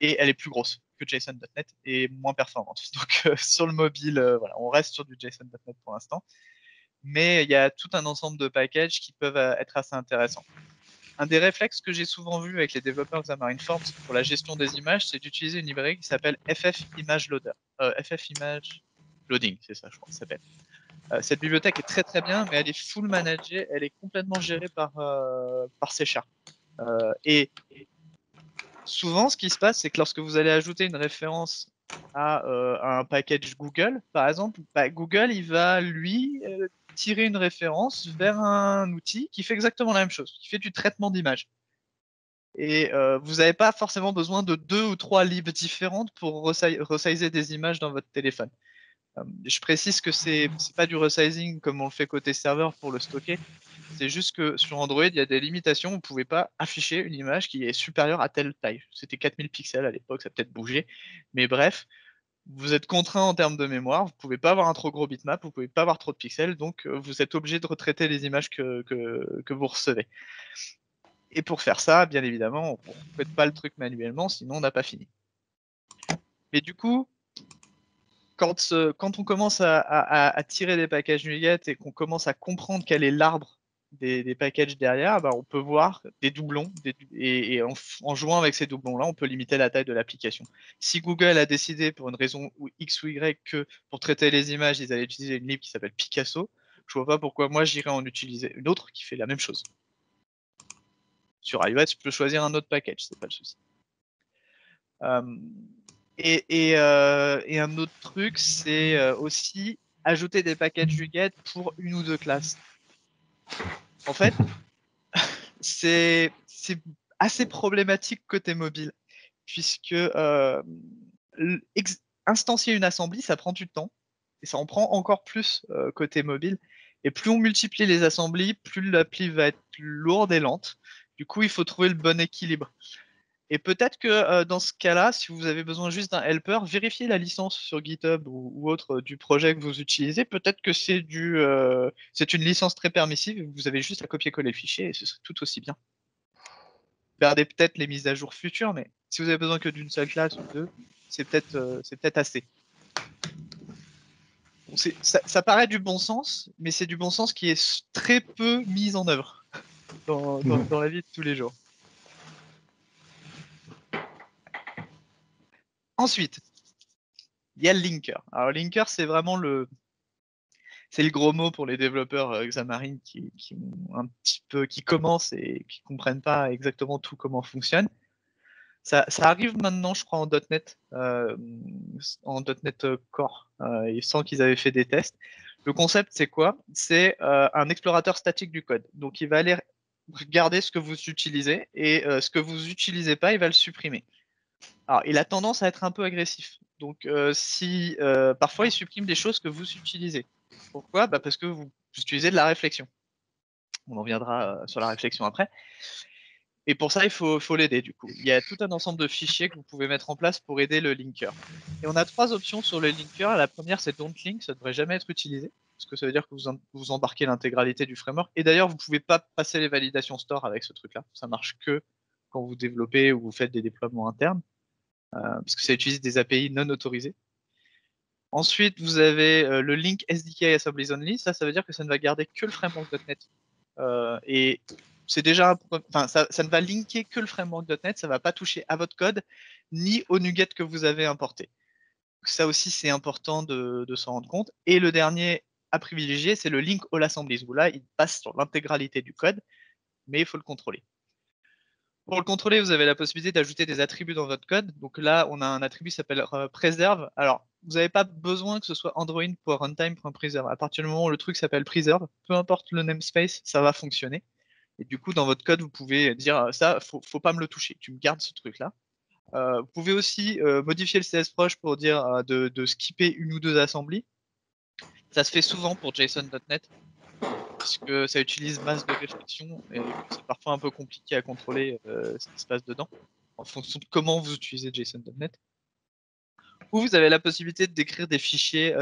Et elle est plus grosse que JSON.NET et moins performante. Donc, sur le mobile, voilà, on reste sur du JSON.NET pour l'instant. Mais il y a tout un ensemble de packages qui peuvent être assez intéressants. Un des réflexes que j'ai souvent vu avec les développeurs Xamarin Forms pour la gestion des images, c'est d'utiliser une librairie qui s'appelle FF Image Loader. FF Image Loading, c'est ça, je crois, que ça s'appelle. Cette bibliothèque est très très bien, mais elle est full managée, elle est complètement gérée par C#. Et souvent, ce qui se passe, c'est que lorsque vous allez ajouter une référence à un package Google, par exemple, bah, Google, il va, lui, tirer une référence vers un outil qui fait exactement la même chose, qui fait du traitement d'image. Et vous n'avez pas forcément besoin de 2 ou 3 libs différentes pour resizer des images dans votre téléphone. Je précise que c'est pas du resizing comme on le fait côté serveur pour le stocker. C'est juste que sur Android, il y a des limitations. Vous ne pouvez pas afficher une image qui est supérieure à telle taille. C'était 4000 pixels à l'époque, ça a peut-être bougé. Mais bref, vous êtes contraint en termes de mémoire. Vous ne pouvez pas avoir un trop gros bitmap, vous ne pouvez pas avoir trop de pixels. Donc, vous êtes obligé de retraiter les images que vous recevez. Et pour faire ça, bien évidemment, on ne fait pas le truc manuellement, sinon on n'a pas fini. Mais du coup, quand on commence à tirer des packages NuGet et qu'on commence à comprendre quel est l'arbre des packages derrière, bah, on peut voir des doublons et en jouant avec ces doublons-là, on peut limiter la taille de l'application. Si Google a décidé pour une raison X ou Y que pour traiter les images, ils allaient utiliser une lib qui s'appelle Picasso, je vois pas pourquoi moi j'irais en utiliser une autre qui fait la même chose. Sur iOS, tu peux choisir un autre package, c'est pas le souci. Et un autre truc, c'est aussi ajouter des packages NuGet pour une ou deux classes. En fait, c'est assez problématique côté mobile, puisque instancier une assembly, ça prend du temps, et ça en prend encore plus côté mobile. Et plus on multiplie les assemblies, plus l'appli va être lourde et lente. Du coup, il faut trouver le bon équilibre. Et peut-être que dans ce cas-là, si vous avez besoin juste d'un helper, vérifiez la licence sur GitHub ou autre du projet que vous utilisez. Peut-être que c'est une licence très permissive, vous avez juste à copier-coller le fichier et ce serait tout aussi bien. Gardez peut-être les mises à jour futures, mais si vous avez besoin que d'une seule classe ou deux, c'est peut-être assez. Bon, ça paraît du bon sens, mais c'est du bon sens qui est très peu mis en œuvre dans la vie de tous les jours. Ensuite, il y a le linker. Alors, linker, c'est vraiment le gros mot pour les développeurs Xamarin qui commencent et qui comprennent pas exactement tout comment fonctionne. Ça arrive maintenant, je crois, en .NET Core, sans qu'ils avaient fait des tests. Le concept, c'est quoi? C'est un explorateur statique du code. Donc, il va aller regarder ce que vous utilisez et ce que vous n'utilisez pas, il va le supprimer. Alors, il a tendance à être un peu agressif. Donc, parfois, il supprime des choses que vous utilisez. Pourquoi? Parce que vous utilisez de la réflexion. On en viendra sur la réflexion après. Et pour ça, il faut l'aider du coup. Il y a tout un ensemble de fichiers que vous pouvez mettre en place pour aider le linker. Et on a 3 options sur le linker. La première, c'est don't link, ça ne devrait jamais être utilisé, parce que ça veut dire que vous embarquez l'intégralité du framework. Et d'ailleurs, vous ne pouvez pas passer les validations store avec ce truc-là. Ça marche que quand vous développez ou vous faites des déploiements internes, parce que ça utilise des API non autorisées. Ensuite, vous avez le link SDK Assemblies Only. Ça veut dire que ça ne va garder que le framework.NET. Et c'est déjà, ça ne va linker que le framework.NET, ça ne va pas toucher à votre code ni au NuGet que vous avez importé. Donc ça aussi, c'est important de s'en rendre compte. Et le dernier à privilégier, c'est le link all assemblies, où là, il passe sur l'intégralité du code, mais il faut le contrôler. Pour le contrôler, vous avez la possibilité d'ajouter des attributs dans votre code. Donc là, on a un attribut qui s'appelle preserve. Alors, vous n'avez pas besoin que ce soit Android.runtime.preserve. À partir du moment où le truc s'appelle preserve, peu importe le namespace, ça va fonctionner. Et du coup, dans votre code, vous pouvez dire ça, faut pas me le toucher. Tu me gardes ce truc-là. Vous pouvez aussi modifier le CSProc pour dire de skipper une ou deux assemblies. Ça se fait souvent pour JSON.NET, puisque ça utilise masse de réflexion et c'est parfois un peu compliqué à contrôler ce qui se passe dedans, en fonction de comment vous utilisez JSON.NET. Ou vous avez la possibilité d'écrire des fichiers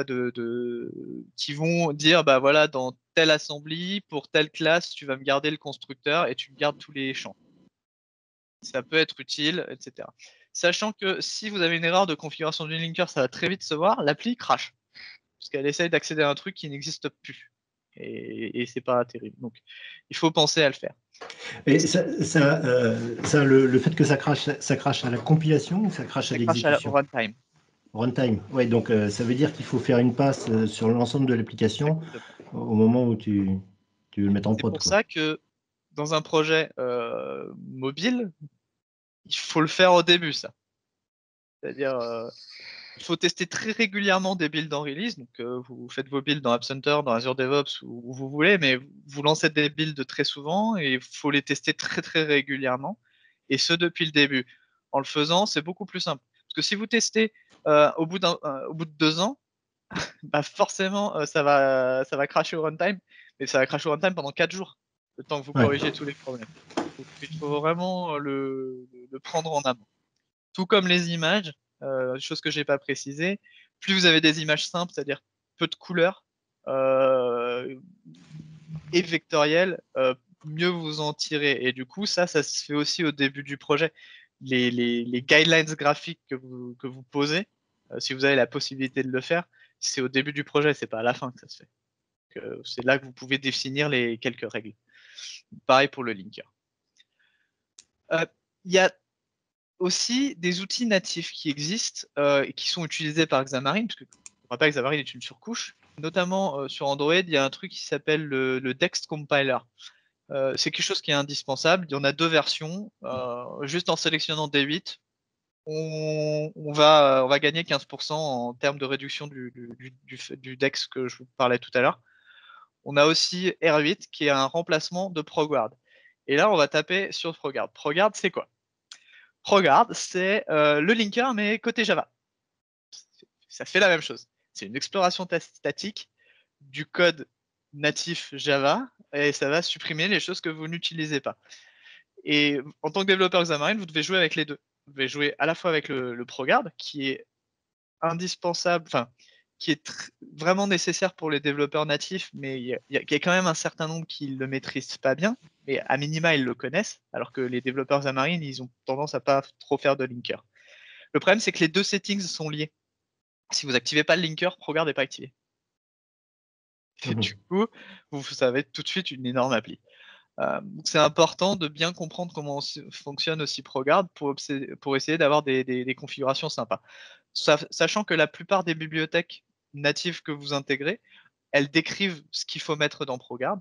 qui vont dire, bah voilà, dans telle assembly, pour telle classe, tu vas me garder le constructeur et tu me gardes tous les champs. Ça peut être utile, etc. Sachant que si vous avez une erreur de configuration du linker, ça va très vite se voir, l'appli crash. Parce qu'elle essaye d'accéder à un truc qui n'existe plus. Et c'est pas terrible. Donc, il faut penser à le faire. Et le fait que ça crache à la compilation ou ça crache à l'exécution? Ça crache à runtime. Runtime, ouais, donc ça veut dire qu'il faut faire une passe sur l'ensemble de l'application au moment où tu veux le mettre en prod. C'est pour ça que dans un projet mobile, il faut le faire au début, ça. C'est-à-dire, il faut tester très régulièrement des builds en release. Donc, vous faites vos builds dans App Center, dans Azure DevOps, où vous voulez, mais vous lancez des builds très souvent et il faut les tester très très régulièrement. Et ce, depuis le début. En le faisant, c'est beaucoup plus simple. Parce que si vous testez au bout de 2 ans, bah forcément, ça va crasher au runtime, mais ça va crasher au runtime pendant 4 jours, le temps que vous corrigez tous les problèmes. Donc, il faut vraiment le prendre en amont. Tout comme les images, chose que je n'ai pas précisé, plus vous avez des images simples, c'est-à-dire peu de couleurs et vectorielles, mieux vous en tirez. Et du coup, ça se fait aussi au début du projet. Les guidelines graphiques que vous posez, si vous avez la possibilité de le faire, c'est au début du projet, c'est pas à la fin que ça se fait. C'est là que vous pouvez définir les quelques règles. Pareil pour le linker. Il y a aussi des outils natifs qui existent et qui sont utilisés par Xamarin, parce que on rappelle que Xamarin est une surcouche. Notamment sur Android, il y a un truc qui s'appelle le Dext Compiler. C'est quelque chose qui est indispensable. Il y en a 2 versions. Juste en sélectionnant D8, on va gagner 15% en termes de réduction du Dext que je vous parlais tout à l'heure. On a aussi R8 qui est un remplacement de ProgWard. Et là, on va taper sur ProGuard. ProGuard, c'est quoi? ProGuard, c'est le linker, mais côté Java. Ça fait la même chose. C'est une exploration statique du code natif Java et ça va supprimer les choses que vous n'utilisez pas. Et en tant que développeur Xamarin, vous devez jouer avec les deux. Vous devez jouer à la fois avec le ProGuard, qui est indispensable, enfin, qui est vraiment nécessaire pour les développeurs natifs, mais il y a quand même un certain nombre qui ne le maîtrisent pas bien, mais à minima, ils le connaissent, alors que les développeurs Xamarin, ils ont tendance à pas trop faire de linker. Le problème, c'est que les deux settings sont liés. Si vous activez pas le linker, ProGuard n'est pas activé. Et du coup, vous avez tout de suite une énorme appli. C'est important de bien comprendre comment fonctionne aussi ProGuard pour essayer d'avoir des configurations sympas. Sachant que la plupart des bibliothèques natives que vous intégrez, elles décrivent ce qu'il faut mettre dans ProGuard.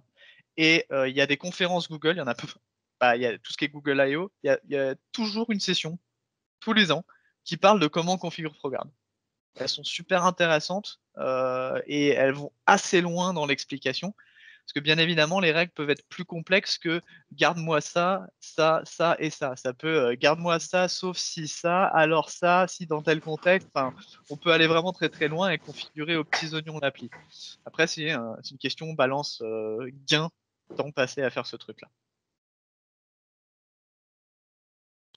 Et il y a des conférences Google, il y en a peu. Il y a tout ce qui est Google I.O. Il y a toujours une session, tous les ans, qui parle de comment configurer ProGuard. Elles sont super intéressantes et elles vont assez loin dans l'explication. Parce que bien évidemment, les règles peuvent être plus complexes que garde-moi ça, ça, ça et ça. Ça peut garde-moi ça, sauf si ça, alors ça, si dans tel contexte. Enfin, on peut aller vraiment très très loin et configurer aux petits oignons l'appli. Après, c'est une question balance gain, temps passé à faire ce truc-là.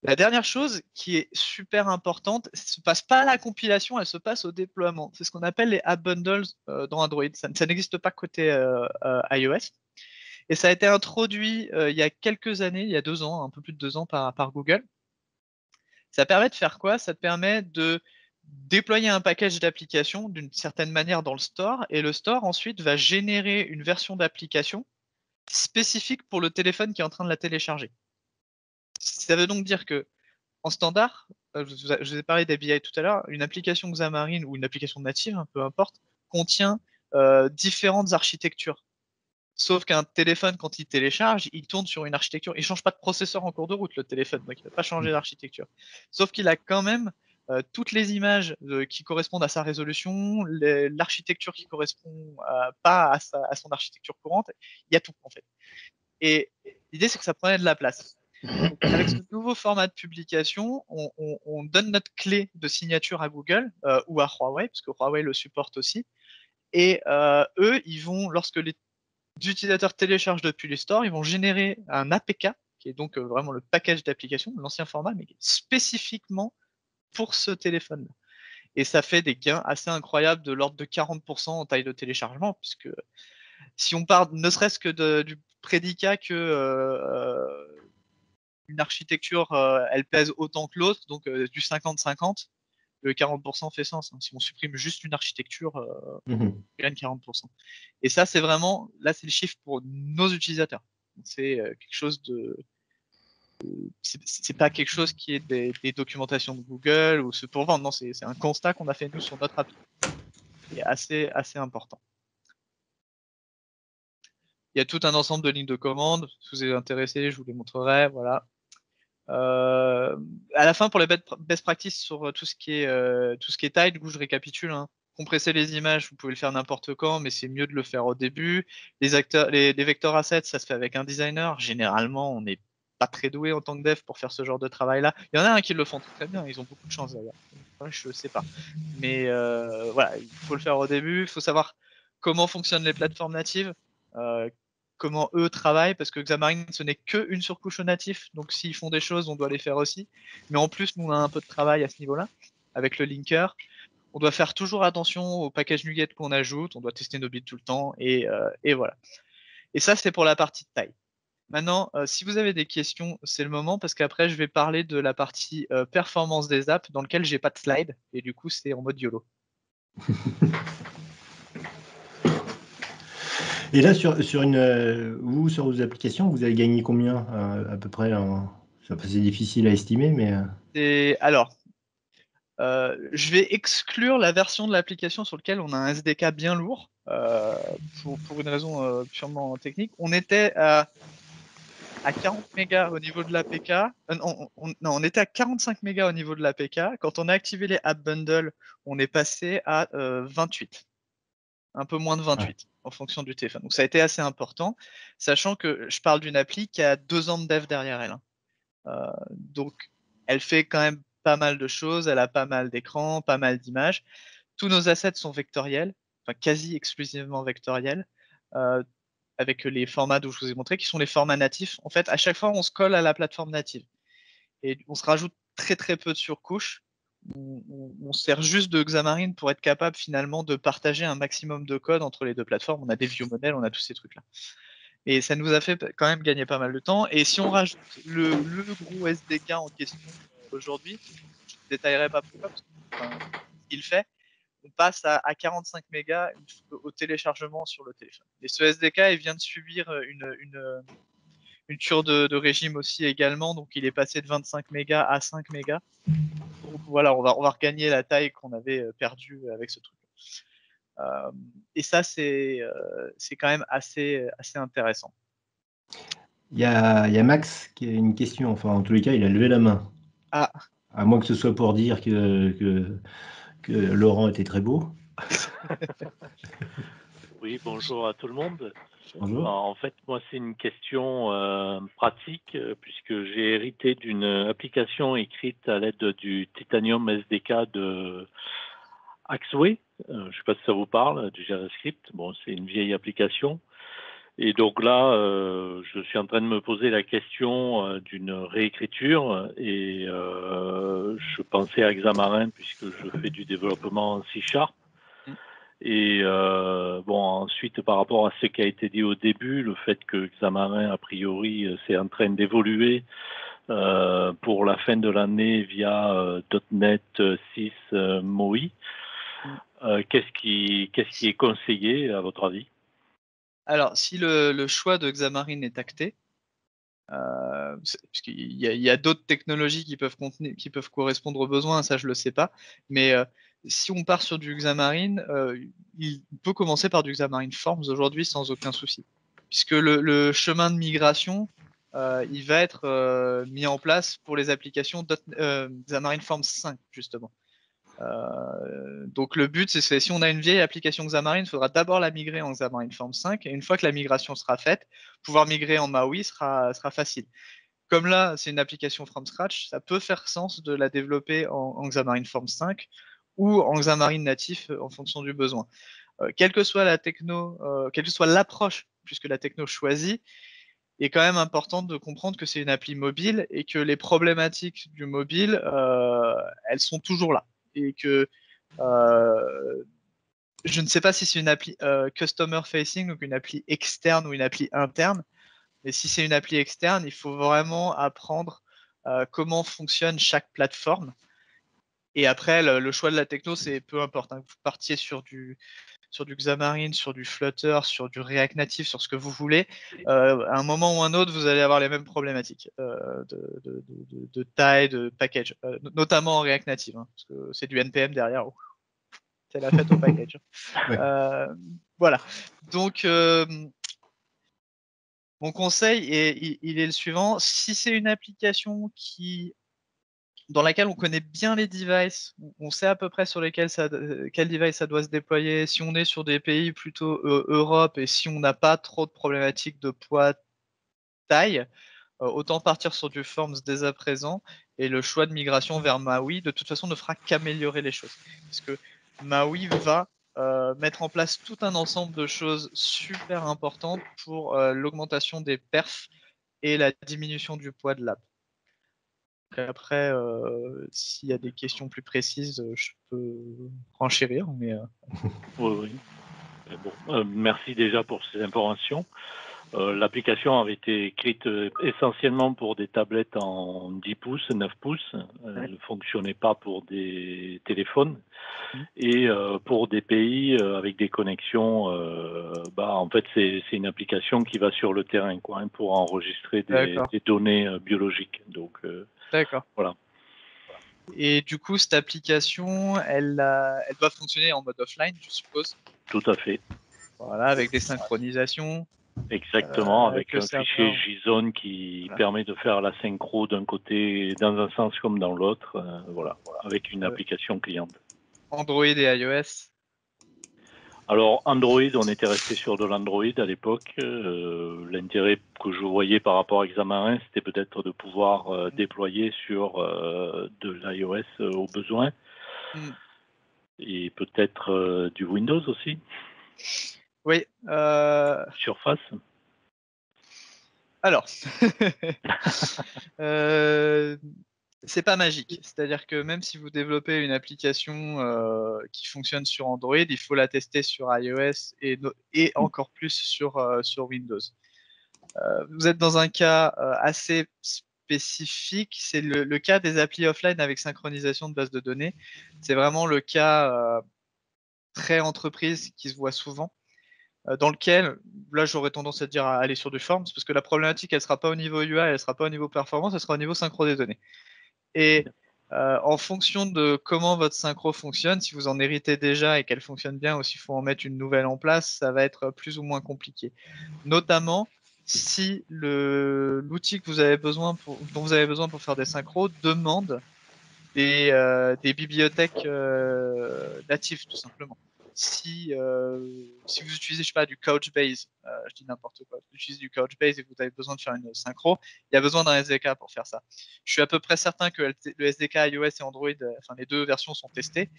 La dernière chose qui est super importante, elle ne se passe pas à la compilation, elle se passe au déploiement. C'est ce qu'on appelle les app bundles dans Android. Ça n'existe pas côté iOS. Et ça a été introduit il y a quelques années, il y a 2 ans, un peu plus de 2 ans par Google. Ça permet de faire quoi? Ça te permet de déployer un package d'applications d'une certaine manière dans le store, et le store ensuite va générer une version d'application spécifique pour le téléphone qui est en train de la télécharger. Ça veut donc dire que en standard, je vous ai parlé d'ABI tout à l'heure, une application Xamarin ou une application native, peu importe, contient différentes architectures. Sauf qu'un téléphone, quand il télécharge, il tourne sur une architecture. Il ne change pas de processeur en cours de route, le téléphone, donc il ne va pas changer d'architecture. Sauf qu'il a quand même toutes les images qui correspondent à sa résolution, l'architecture qui correspond pas à son architecture courante. Il y a tout, en fait. Et l'idée, c'est que ça prenait de la place. Donc, avec ce nouveau format de publication, on donne notre clé de signature à Google ou à Huawei, parce que Huawei le supporte aussi. Et eux, ils vont, lorsque les utilisateurs téléchargent depuis les stores, ils vont générer un APK, qui est donc vraiment le package d'application, l'ancien format, mais spécifiquement pour ce téléphone. Et ça fait des gains assez incroyables de l'ordre de 40% en taille de téléchargement, puisque si on part ne serait-ce que du prédicat que une architecture, elle pèse autant que l'autre, donc du 50-50, le 40% fait sens. Si on supprime juste une architecture, on gagne 40%. Et ça, c'est vraiment, là, c'est le chiffre pour nos utilisateurs. C'est quelque chose de... C'est pas quelque chose qui est des documentations de Google ou ce pour vendre, non, c'est un constat qu'on a fait nous sur notre appli. Qui est assez important. Il y a tout un ensemble de lignes de commande. Si vous êtes intéressé, je vous les montrerai. Voilà. À la fin, pour les best practices sur tout ce qui est taille, du coup, je récapitule. Compresser les images, vous pouvez le faire n'importe quand, mais c'est mieux de le faire au début. Les vecteurs assets, ça se fait avec un designer. Généralement, on n'est pas très doué en tant que dev pour faire ce genre de travail-là. Il y en a un qui le font très bien, ils ont beaucoup de chance d'ailleurs. Je ne sais pas. Mais voilà, il faut le faire au début. Il faut savoir comment fonctionnent les plateformes natives, comment eux travaillent, parce que Xamarin, ce n'est qu'une surcouche au natif, donc s'ils font des choses, on doit les faire aussi. Mais en plus, nous, on a un peu de travail à ce niveau-là, avec le linker. On doit faire toujours attention au package NuGet qu'on ajoute, on doit tester nos bits tout le temps, et voilà. Et ça, c'est pour la partie de taille. Maintenant, si vous avez des questions, c'est le moment, parce qu'après, je vais parler de la partie performance des apps, dans lequel j'ai pas de slide, et du coup, c'est en mode YOLO. Et là, sur vos applications, vous avez gagné combien à peu près c'est difficile à estimer, mais... Alors, je vais exclure la version de l'application sur laquelle on a un SDK bien lourd, pour une raison purement technique. On était à 40 mégas au niveau de l'APK. Non, on était à 45 mégas au niveau de l'APK. Quand on a activé les App Bundle, on est passé à 28. un peu moins de 28 en fonction du téléphone. Donc ça a été assez important, sachant que je parle d'une appli qui a 2 ans de dev derrière elle. Donc elle fait quand même pas mal de choses, elle a pas mal d'écrans, pas mal d'images. Tous nos assets sont vectoriels, enfin quasi exclusivement vectoriels, avec les formats dont je vous ai montré, qui sont les formats natifs. En fait, à chaque fois, on se colle à la plateforme native. Et on se rajoute très très peu de surcouches. On sert juste de Xamarin pour être capable finalement de partager un maximum de code entre les deux plateformes. On a des view models, on a tous ces trucs-là. Et ça nous a fait quand même gagner pas mal de temps. Et si on rajoute le gros SDK en question aujourd'hui, je ne détaillerai pas pourquoi, parce que il fait, on passe à 45 mégas au téléchargement sur le téléphone. Et ce SDK, il vient de subir une cure de régime aussi également, donc il est passé de 25 mégas à 5 mégas. Donc voilà, on va regagner la taille qu'on avait perdue avec ce truc. Et ça, c'est quand même assez intéressant. Il y a Max qui a une question, enfin en tous les cas, il a levé la main. Ah. À moins que ce soit pour dire que Laurent était très beau. Oui, bonjour à tout le monde. Bonjour. En fait, moi, c'est une question pratique, puisque j'ai hérité d'une application écrite à l'aide du Titanium SDK de Axway. Je ne sais pas si ça vous parle, du JavaScript. Bon, c'est une vieille application. Et donc là, je suis en train de me poser la question d'une réécriture et je pensais à Xamarin puisque je fais du développement en C#. Et bon, ensuite, par rapport à ce qui a été dit au début, le fait que Xamarin, a priori, c'est en train d'évoluer pour la fin de l'année via .NET 6 MOI, qu'est-ce qui est conseillé à votre avis? Alors, si le choix de Xamarin est acté, parce qu'il y a d'autres technologies qui peuvent correspondre aux besoins, ça je le sais pas, mais si on part sur du Xamarin, il peut commencer par du Xamarin Forms aujourd'hui sans aucun souci, puisque le chemin de migration, il va être mis en place pour les applications Xamarin Forms 5 justement. Donc le but, c'est que si on a une vieille application Xamarin, il faudra d'abord la migrer en Xamarin Forms 5, et une fois que la migration sera faite, pouvoir migrer en MAUI sera facile. Comme là, c'est une application from scratch, ça peut faire sens de la développer en Xamarin Forms 5 ou en Xamarin natif en fonction du besoin. Quelle que soit la techno, quelle que soit l'approche, puisque la techno choisie, il est quand même important de comprendre que c'est une appli mobile et que les problématiques du mobile, elles sont toujours là. Et que je ne sais pas si c'est une appli customer facing, donc une appli externe ou une appli interne, mais si c'est une appli externe, il faut vraiment apprendre comment fonctionne chaque plateforme. Et après, le choix de la techno, c'est peu importe, hein. Vous partiez sur du Xamarin, sur du Flutter, sur du React Native, sur ce que vous voulez, à un moment ou un autre, vous allez avoir les mêmes problématiques de taille, de package, notamment en React Native, hein, parce que c'est du NPM derrière. C'est la fête au package. Ouais. Voilà. Donc, mon conseil, il est le suivant. Si c'est une application dans laquelle on connaît bien les devices, on sait à peu près sur lesquels quel device ça doit se déployer, si on est sur des pays plutôt Europe et si on n'a pas trop de problématiques de poids, taille, autant partir sur du Forms dès à présent, et le choix de migration vers MAUI, de toute façon, ne fera qu'améliorer les choses. Parce que MAUI va mettre en place tout un ensemble de choses super importantes pour l'augmentation des perfs et la diminution du poids de l'app. Après, s'il y a des questions plus précises, je peux renchérir. Mais, Oui. Bon, merci déjà pour ces informations. L'application avait été écrite essentiellement pour des tablettes en 10 pouces, 9 pouces. Elle ne fonctionnait pas pour des téléphones. Et pour des pays avec des connexions, en fait, c'est une application qui va sur le terrain, quoi, hein, pour enregistrer des données biologiques. Donc, d'accord. Voilà. Et du coup, cette application, elle doit fonctionner en mode offline, je suppose. Tout à fait. Voilà, avec des synchronisations. Exactement, avec un serveur. fichier JSON qui permet de faire la synchro d'un côté, dans un sens comme dans l'autre, voilà, avec une application cliente. Android et iOS. Alors, Android, on était resté sur de l'Android à l'époque. L'intérêt que je voyais par rapport à Xamarin, c'était peut-être de pouvoir déployer sur de l'iOS au besoin. Mm. Et peut-être du Windows aussi, Oui. Surface. Alors, c'est pas magique. C'est-à-dire que même si vous développez une application qui fonctionne sur Android, il faut la tester sur iOS et encore plus sur Windows. Vous êtes dans un cas assez spécifique, c'est le cas des applis offline avec synchronisation de base de données. C'est vraiment le cas très entreprise qui se voit souvent, dans lequel, là j'aurais tendance à dire à aller sur du Forms, parce que la problématique elle sera pas au niveau UI, elle sera pas au niveau performance, elle sera au niveau synchro des données. Et en fonction de comment votre synchro fonctionne, si vous en héritez déjà et qu'elle fonctionne bien, ou s'il faut en mettre une nouvelle en place, ça va être plus ou moins compliqué. Notamment si l'outil dont vous avez besoin pour faire des synchros demande des bibliothèques natives, tout simplement. Si vous utilisez, je sais pas, du Couchbase, je dis n'importe quoi, vous utilisez du Couchbase et vous avez besoin de faire une synchro, il y a besoin d'un SDK pour faire ça. Je suis à peu près certain que le SDK iOS et Android, enfin les deux versions sont testées.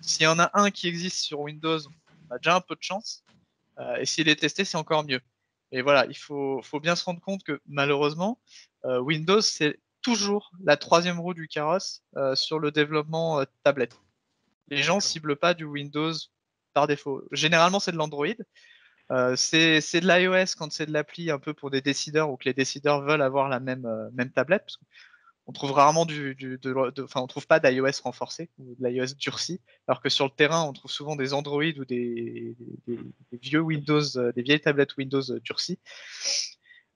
S'il y en a un qui existe sur Windows, on a déjà un peu de chance. Et s'il est testé, c'est encore mieux. Et voilà, il faut bien se rendre compte que malheureusement, Windows, c'est toujours la troisième roue du carrosse sur le développement tablette. Les gens ciblent pas du Windows par défaut. Généralement, c'est de l'Android. C'est de l'iOS quand c'est de l'appli un peu pour des décideurs ou que les décideurs veulent avoir la même tablette. Parce on trouve rarement on trouve pas d'iOS renforcé ou de l'iOS durci, alors que sur le terrain, on trouve souvent des Android ou des vieux Windows, des vieilles tablettes Windows durcies.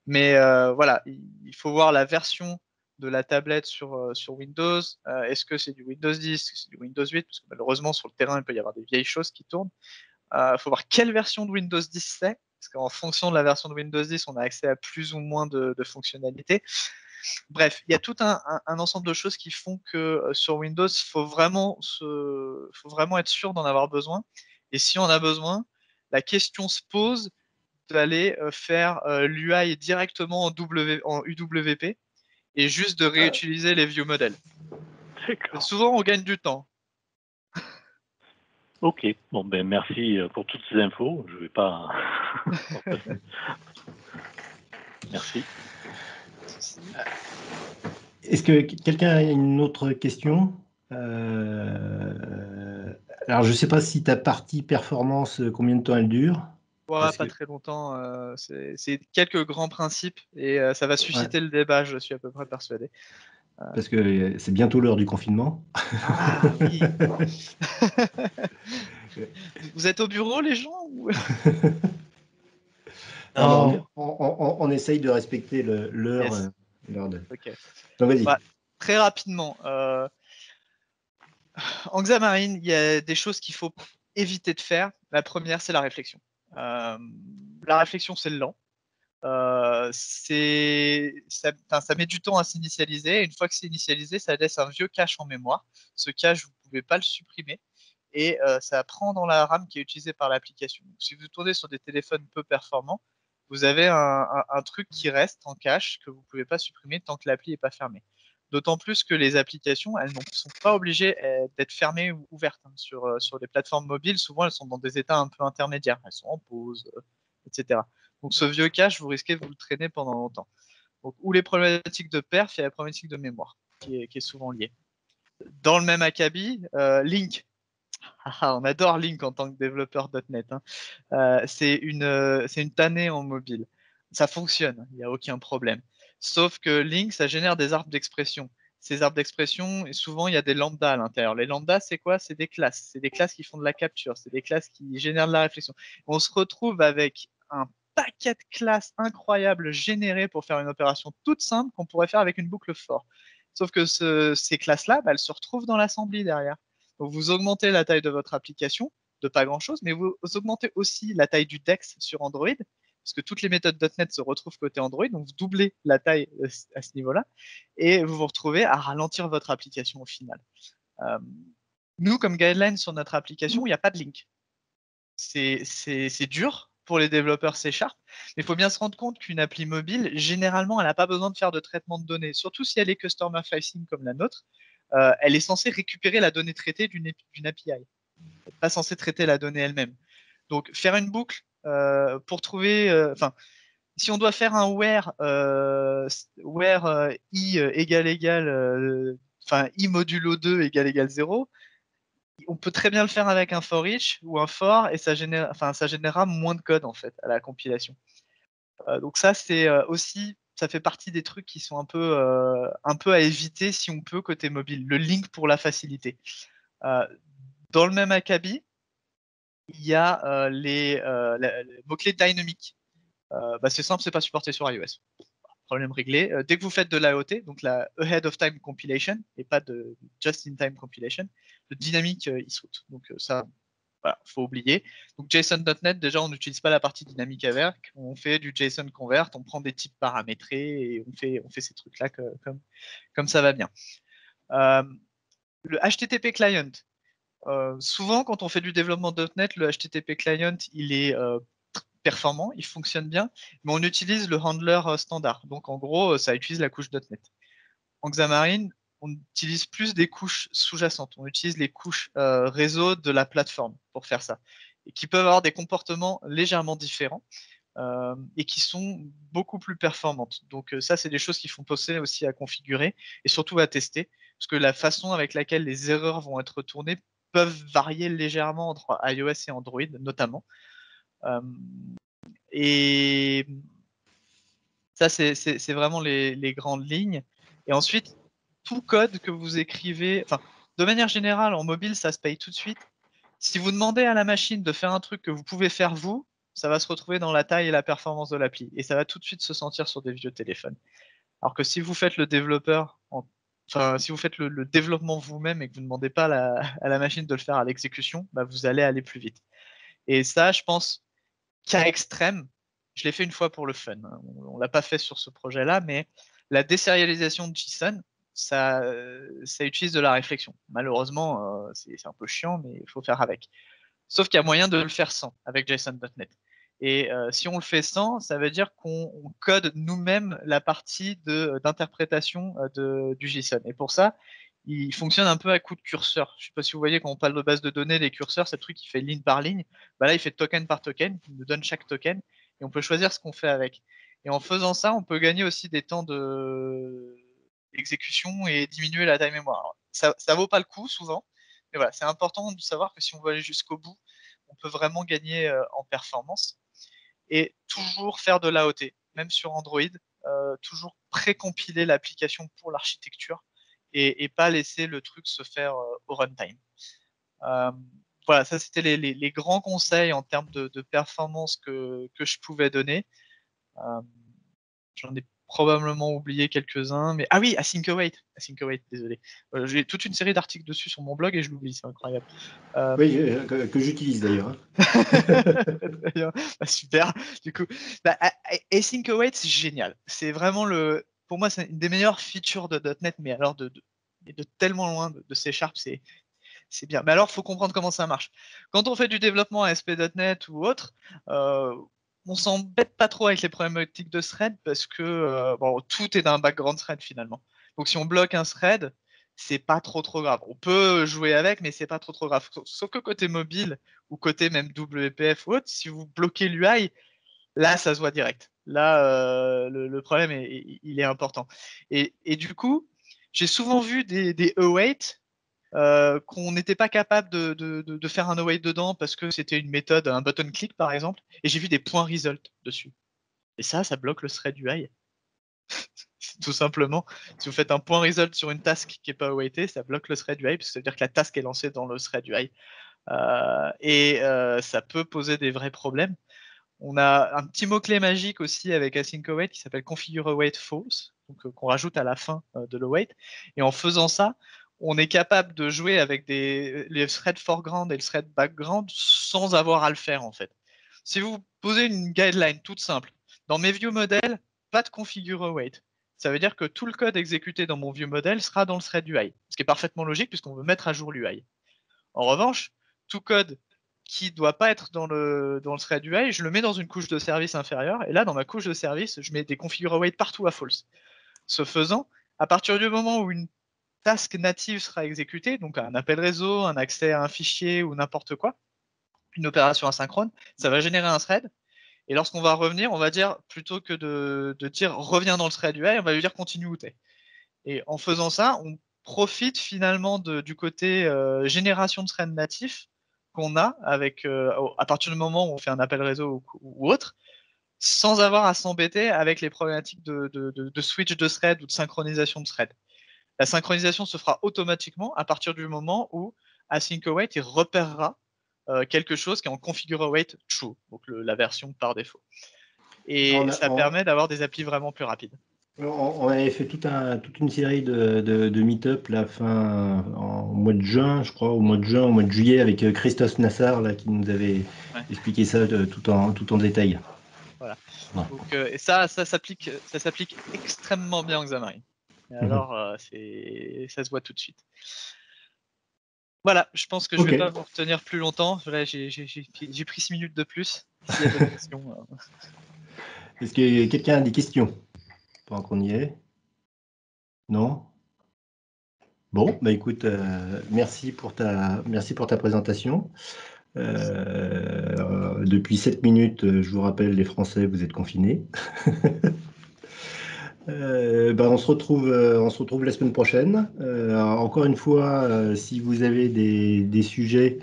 Mais voilà, il faut voir la version de la tablette sur Windows. Est-ce que c'est du Windows 10, est-ce que c'est du Windows 8? Parce que malheureusement, sur le terrain, il peut y avoir des vieilles choses qui tournent. Il faut voir quelle version de Windows 10 c'est, parce qu'en fonction de la version de Windows 10, on a accès à plus ou moins de fonctionnalités. Bref, il y a tout un ensemble de choses qui font que sur Windows, il faut vraiment être sûr d'en avoir besoin. Et si on a besoin, la question se pose d'aller faire l'UI directement en UWP et juste de réutiliser les vieux modèles. Souvent, on gagne du temps. Ok, bon ben merci pour toutes ces infos. Je vais pas. Merci. Est-ce que quelqu'un a une autre question? Alors, je ne sais pas si ta partie performance, combien de temps elle dure? Ouais, pas très longtemps. C'est quelques grands principes et ça va susciter le débat, je suis à peu près persuadé. Parce que c'est bientôt l'heure du confinement. Ah oui. Vous êtes au bureau, les gens ou... Non, on essaye de respecter l'heure. Yes. De... Okay. Donc, vas-y. Bah, très rapidement, en Xamarin, il y a des choses qu'il faut éviter de faire. La première, c'est la réflexion. La réflexion, c'est lent. Ça met du temps à s'initialiser. Une fois que c'est initialisé, ça laisse un vieux cache en mémoire. Ce cache, vous ne pouvez pas le supprimer. Et ça prend dans la RAM qui est utilisée par l'application. Si vous tournez sur des téléphones peu performants, vous avez un truc qui reste en cache que vous ne pouvez pas supprimer tant que l'appli n'est pas fermée. D'autant plus que les applications, elles ne sont pas obligées d'être fermées ou ouvertes. Sur les plateformes mobiles, souvent, elles sont dans des états un peu intermédiaires. Elles sont en pause, etc. Donc ce vieux cache, vous risquez de vous le traîner pendant longtemps. Donc, ou les problématiques de perf, il y a la problématique de mémoire qui est souvent liée. Dans le même acabit, Link. On adore Link en tant que développeur .NET. C'est une tannée en mobile. Ça fonctionne, il n'y a aucun problème. Sauf que Link, ça génère des arbres d'expression. Ces arbres d'expression, souvent, il y a des lambdas à l'intérieur. Les lambdas, c'est quoi? C'est des classes. C'est des classes qui font de la capture. C'est des classes qui génèrent de la réflexion. On se retrouve avec un paquet de classes incroyables générées pour faire une opération toute simple qu'on pourrait faire avec une boucle for. Sauf que ces classes-là, elles se retrouvent dans l'assembly derrière. Donc, vous augmentez la taille de votre application, de pas grand-chose, mais vous augmentez aussi la taille du DEX sur Android, parce que toutes les méthodes .NET se retrouvent côté Android, donc vous doublez la taille à ce niveau-là, et vous vous retrouvez à ralentir votre application au final. Nous, comme guideline sur notre application, il n'y a pas de link. c'est dur pour les développeurs C#, mais il faut bien se rendre compte qu'une appli mobile, généralement, elle n'a pas besoin de faire de traitement de données, surtout si elle est customer facing comme la nôtre. Elle est censée récupérer la donnée traitée d'une API. Elle n'est pas censée traiter la donnée elle-même. Donc, faire une boucle pour trouver... si on doit faire un where i i modulo 2 égale 0, on peut très bien le faire avec un for each ou un for et ça générera moins de code en fait à la compilation. Donc ça c'est aussi, ça fait partie des trucs qui sont un peu à éviter si on peut côté mobile. Le link pour la facilité. Dans le même acabit, il y a les mots-clés dynamiques. C'est simple, c'est pas supporté sur iOS. Problème réglé. Dès que vous faites de l'AOT, donc la Ahead of Time Compilation, et pas de Just-in-Time Compilation, le dynamique, il saute. Donc ça, voilà, faut oublier. Donc JSON.NET, déjà, on n'utilise pas la partie dynamique avec, on fait du JSON convert, on prend des types paramétrés et on fait ces trucs-là comme ça va bien. Le HTTP client. Souvent, quand on fait du développement .NET, le HTTP client, il est performant, il fonctionne bien, mais on utilise le handler standard. Donc en gros, ça utilise la couche .NET. En Xamarin, on utilise plus des couches sous-jacentes. On utilise les couches réseau de la plateforme pour faire ça, et qui peuvent avoir des comportements légèrement différents et qui sont beaucoup plus performantes. Donc ça, c'est des choses qui font penser aussi à configurer et surtout à tester, parce que la façon avec laquelle les erreurs vont être retournées peuvent varier légèrement entre iOS et Android, notamment. Et ça, c'est vraiment les grandes lignes. Et ensuite, tout code que vous écrivez, de manière générale, en mobile, ça se paye tout de suite. Si vous demandez à la machine de faire un truc que vous pouvez faire vous, ça va se retrouver dans la taille et la performance de l'appli. Et ça va tout de suite se sentir sur des vieux téléphones. Alors que si vous faites le développeur, si vous faites le développement vous-même et que vous ne demandez pas à la machine de le faire à l'exécution, vous allez aller plus vite. Et ça, je pense, cas extrême, je l'ai fait une fois pour le fun. On l'a pas fait sur ce projet-là, mais la désérialisation de JSON, ça utilise de la réflexion. Malheureusement, c'est un peu chiant, mais il faut faire avec. Sauf qu'il y a moyen de le faire sans, avec JSON.NET. Et si on le fait sans, ça veut dire qu'on code nous-mêmes la partie d'interprétation du JSON. Et pour ça, il fonctionne un peu à coup de curseur. Je ne sais pas si vous voyez, quand on parle de base de données, les curseurs, c'est le truc qui fait ligne par ligne. Là, il fait token par token, il nous donne chaque token, et on peut choisir ce qu'on fait avec. Et en faisant ça, on peut gagner aussi des temps d'exécution et diminuer la taille mémoire. Alors, ça vaut pas le coup, souvent, mais voilà, c'est important de savoir que si on veut aller jusqu'au bout, on peut vraiment gagner en performance. Et toujours faire de l'AOT, même sur Android, toujours précompiler l'application pour l'architecture et pas laisser le truc se faire au runtime. Voilà, ça c'était les grands conseils en termes de performance que je pouvais donner. J'en ai probablement oublié quelques-uns, mais oui, Async Await, désolé. J'ai toute une série d'articles dessus sur mon blog et je l'oublie, c'est incroyable. Oui, que j'utilise d'ailleurs. Super. Du coup, Async Await, c'est génial. C'est vraiment pour moi, c'est une des meilleures features de .NET, mais alors de tellement loin de C#, c'est bien. Mais alors, il faut comprendre comment ça marche. Quand on fait du développement ASP.NET ou autre, on s'embête pas trop avec les problématiques de thread parce que tout est d'un background thread finalement. Donc si on bloque un thread, c'est pas trop grave. On peut jouer avec, mais c'est pas trop grave. Sauf que côté mobile ou côté même WPF ou autre, si vous bloquez l'UI, là ça se voit direct. Là, le problème il est important. Et du coup, j'ai souvent vu des await qu'on n'était pas capable de faire un await dedans parce que c'était une méthode, un button click par exemple, et j'ai vu des points result dessus. Et ça bloque le thread UI. Tout simplement, si vous faites un point result sur une task qui n'est pas awaitée, ça bloque le thread UI, parce que ça veut dire que la task est lancée dans le thread UI. Ça peut poser des vrais problèmes. On a un petit mot-clé magique aussi avec Async Await qui s'appelle configure await false, donc qu'on rajoute à la fin de l'await. Et en faisant ça, on est capable de jouer avec les threads foreground et le thread background sans avoir à le faire en fait. Si vous posez une guideline toute simple, dans mes view models, pas de configure await. Ça veut dire que tout le code exécuté dans mon view model sera dans le thread UI, ce qui est parfaitement logique puisqu'on veut mettre à jour l'UI. En revanche, tout code qui ne doit pas être dans le thread UI, je le mets dans une couche de service inférieure. Et là, dans ma couche de service, je mets des configure await partout à false. Ce faisant, à partir du moment où une task native sera exécutée, donc un appel réseau, un accès à un fichier ou n'importe quoi, une opération asynchrone, ça va générer un thread. Et lorsqu'on va revenir, on va dire, plutôt que de dire reviens dans le thread UI, on va lui dire continue où t'es. Et en faisant ça, on profite finalement du côté génération de thread natif qu'on a avec, à partir du moment où on fait un appel réseau ou autre, sans avoir à s'embêter avec les problématiques de switch de thread ou de synchronisation de thread. La synchronisation se fera automatiquement à partir du moment où async await il repérera quelque chose qui est en configure await true, donc la version par défaut. Et ça permet d'avoir des applis vraiment plus rapides. On avait fait toute une série de meet-up au mois de juin, je crois, au mois de juillet, avec Christophe Nassar là, qui nous avait expliqué ça tout en détail. Voilà. Donc, et ça s'applique extrêmement bien en Xamarin. Alors, ça se voit tout de suite. Voilà, je pense que je ne vais pas vous retenir plus longtemps. Là, j'ai pris 6 minutes de plus. S'il y a des questions. Est-ce que quelqu'un a des questions pendant qu'on y est? Non? Bon, bah écoute, merci pour ta présentation. Depuis 7 minutes, je vous rappelle, les Français, vous êtes confinés. On se retrouve la semaine prochaine. Encore une fois, si vous avez des sujets,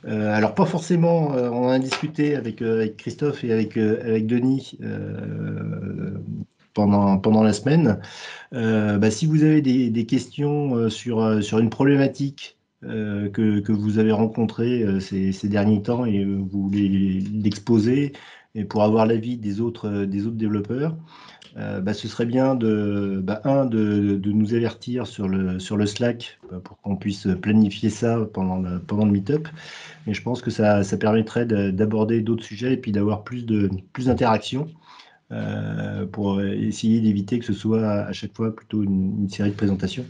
alors pas forcément, on en a discuté avec Christophe et avec Denis pendant la semaine. Si vous avez des questions sur une problématique que vous avez rencontrée ces derniers temps et vous voulez l'exposer et pour avoir l'avis des autres développeurs, ce serait bien de nous avertir sur le Slack pour qu'on puisse planifier ça pendant le meet-up. Mais je pense que ça permettrait d'aborder d'autres sujets et puis d'avoir plus d'interactions pour essayer d'éviter que ce soit à chaque fois plutôt une série de présentations,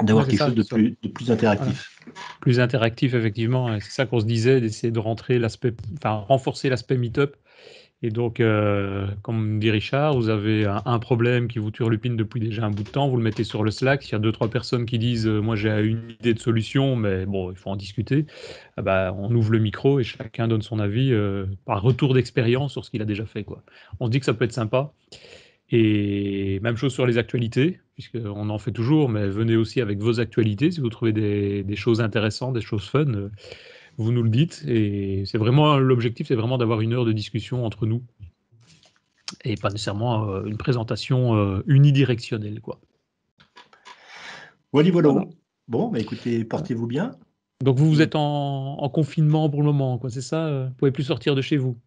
d'avoir quelque chose de plus interactif. Voilà. Plus interactif, effectivement. C'est ça qu'on se disait, d'essayer de renforcer l'aspect meet-up. Et donc, comme dit Richard, vous avez un problème qui vous turlupine depuis déjà un bout de temps, vous le mettez sur le Slack, il y a 2-3 personnes qui disent « moi j'ai une idée de solution, mais bon, il faut en discuter », on ouvre le micro et chacun donne son avis par retour d'expérience sur ce qu'il a déjà fait, quoi. On se dit que ça peut être sympa. Et même chose sur les actualités, puisqu'on en fait toujours, mais venez aussi avec vos actualités, si vous trouvez des choses intéressantes, des choses fun, vous nous le dites, et c'est vraiment l'objectif, c'est vraiment d'avoir 1 heure de discussion entre nous, et pas nécessairement une présentation unidirectionnelle, quoi. Voilà. Bon, écoutez, portez-vous bien. Donc vous êtes en confinement pour le moment, quoi, c'est ça? Vous pouvez plus sortir de chez vous?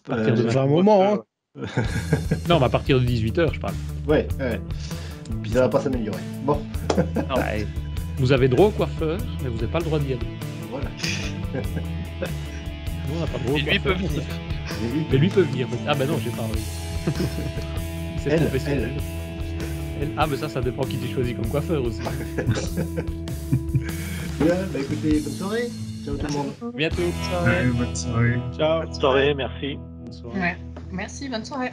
C'est un moment, hein. Non, mais à partir de 18h, je parle. Ouais. Puis ça va pas s'améliorer. Bon. Vous avez droit au coiffeur, mais vous n'avez pas le droit d'y aller. Voilà. Nous, on n'a pas le droit. Et lui peut venir. Mais lui peut venir. Ah ben non, j'ai pas. C'est professionnel. Ah mais ça dépend qui tu choisis comme coiffeur aussi. Bien, écoutez, bonne soirée. Ciao tout le monde. Bientôt. Bonne soirée. Ciao. Bonne soirée, merci. Bonne soirée. Ouais. Merci, bonne soirée.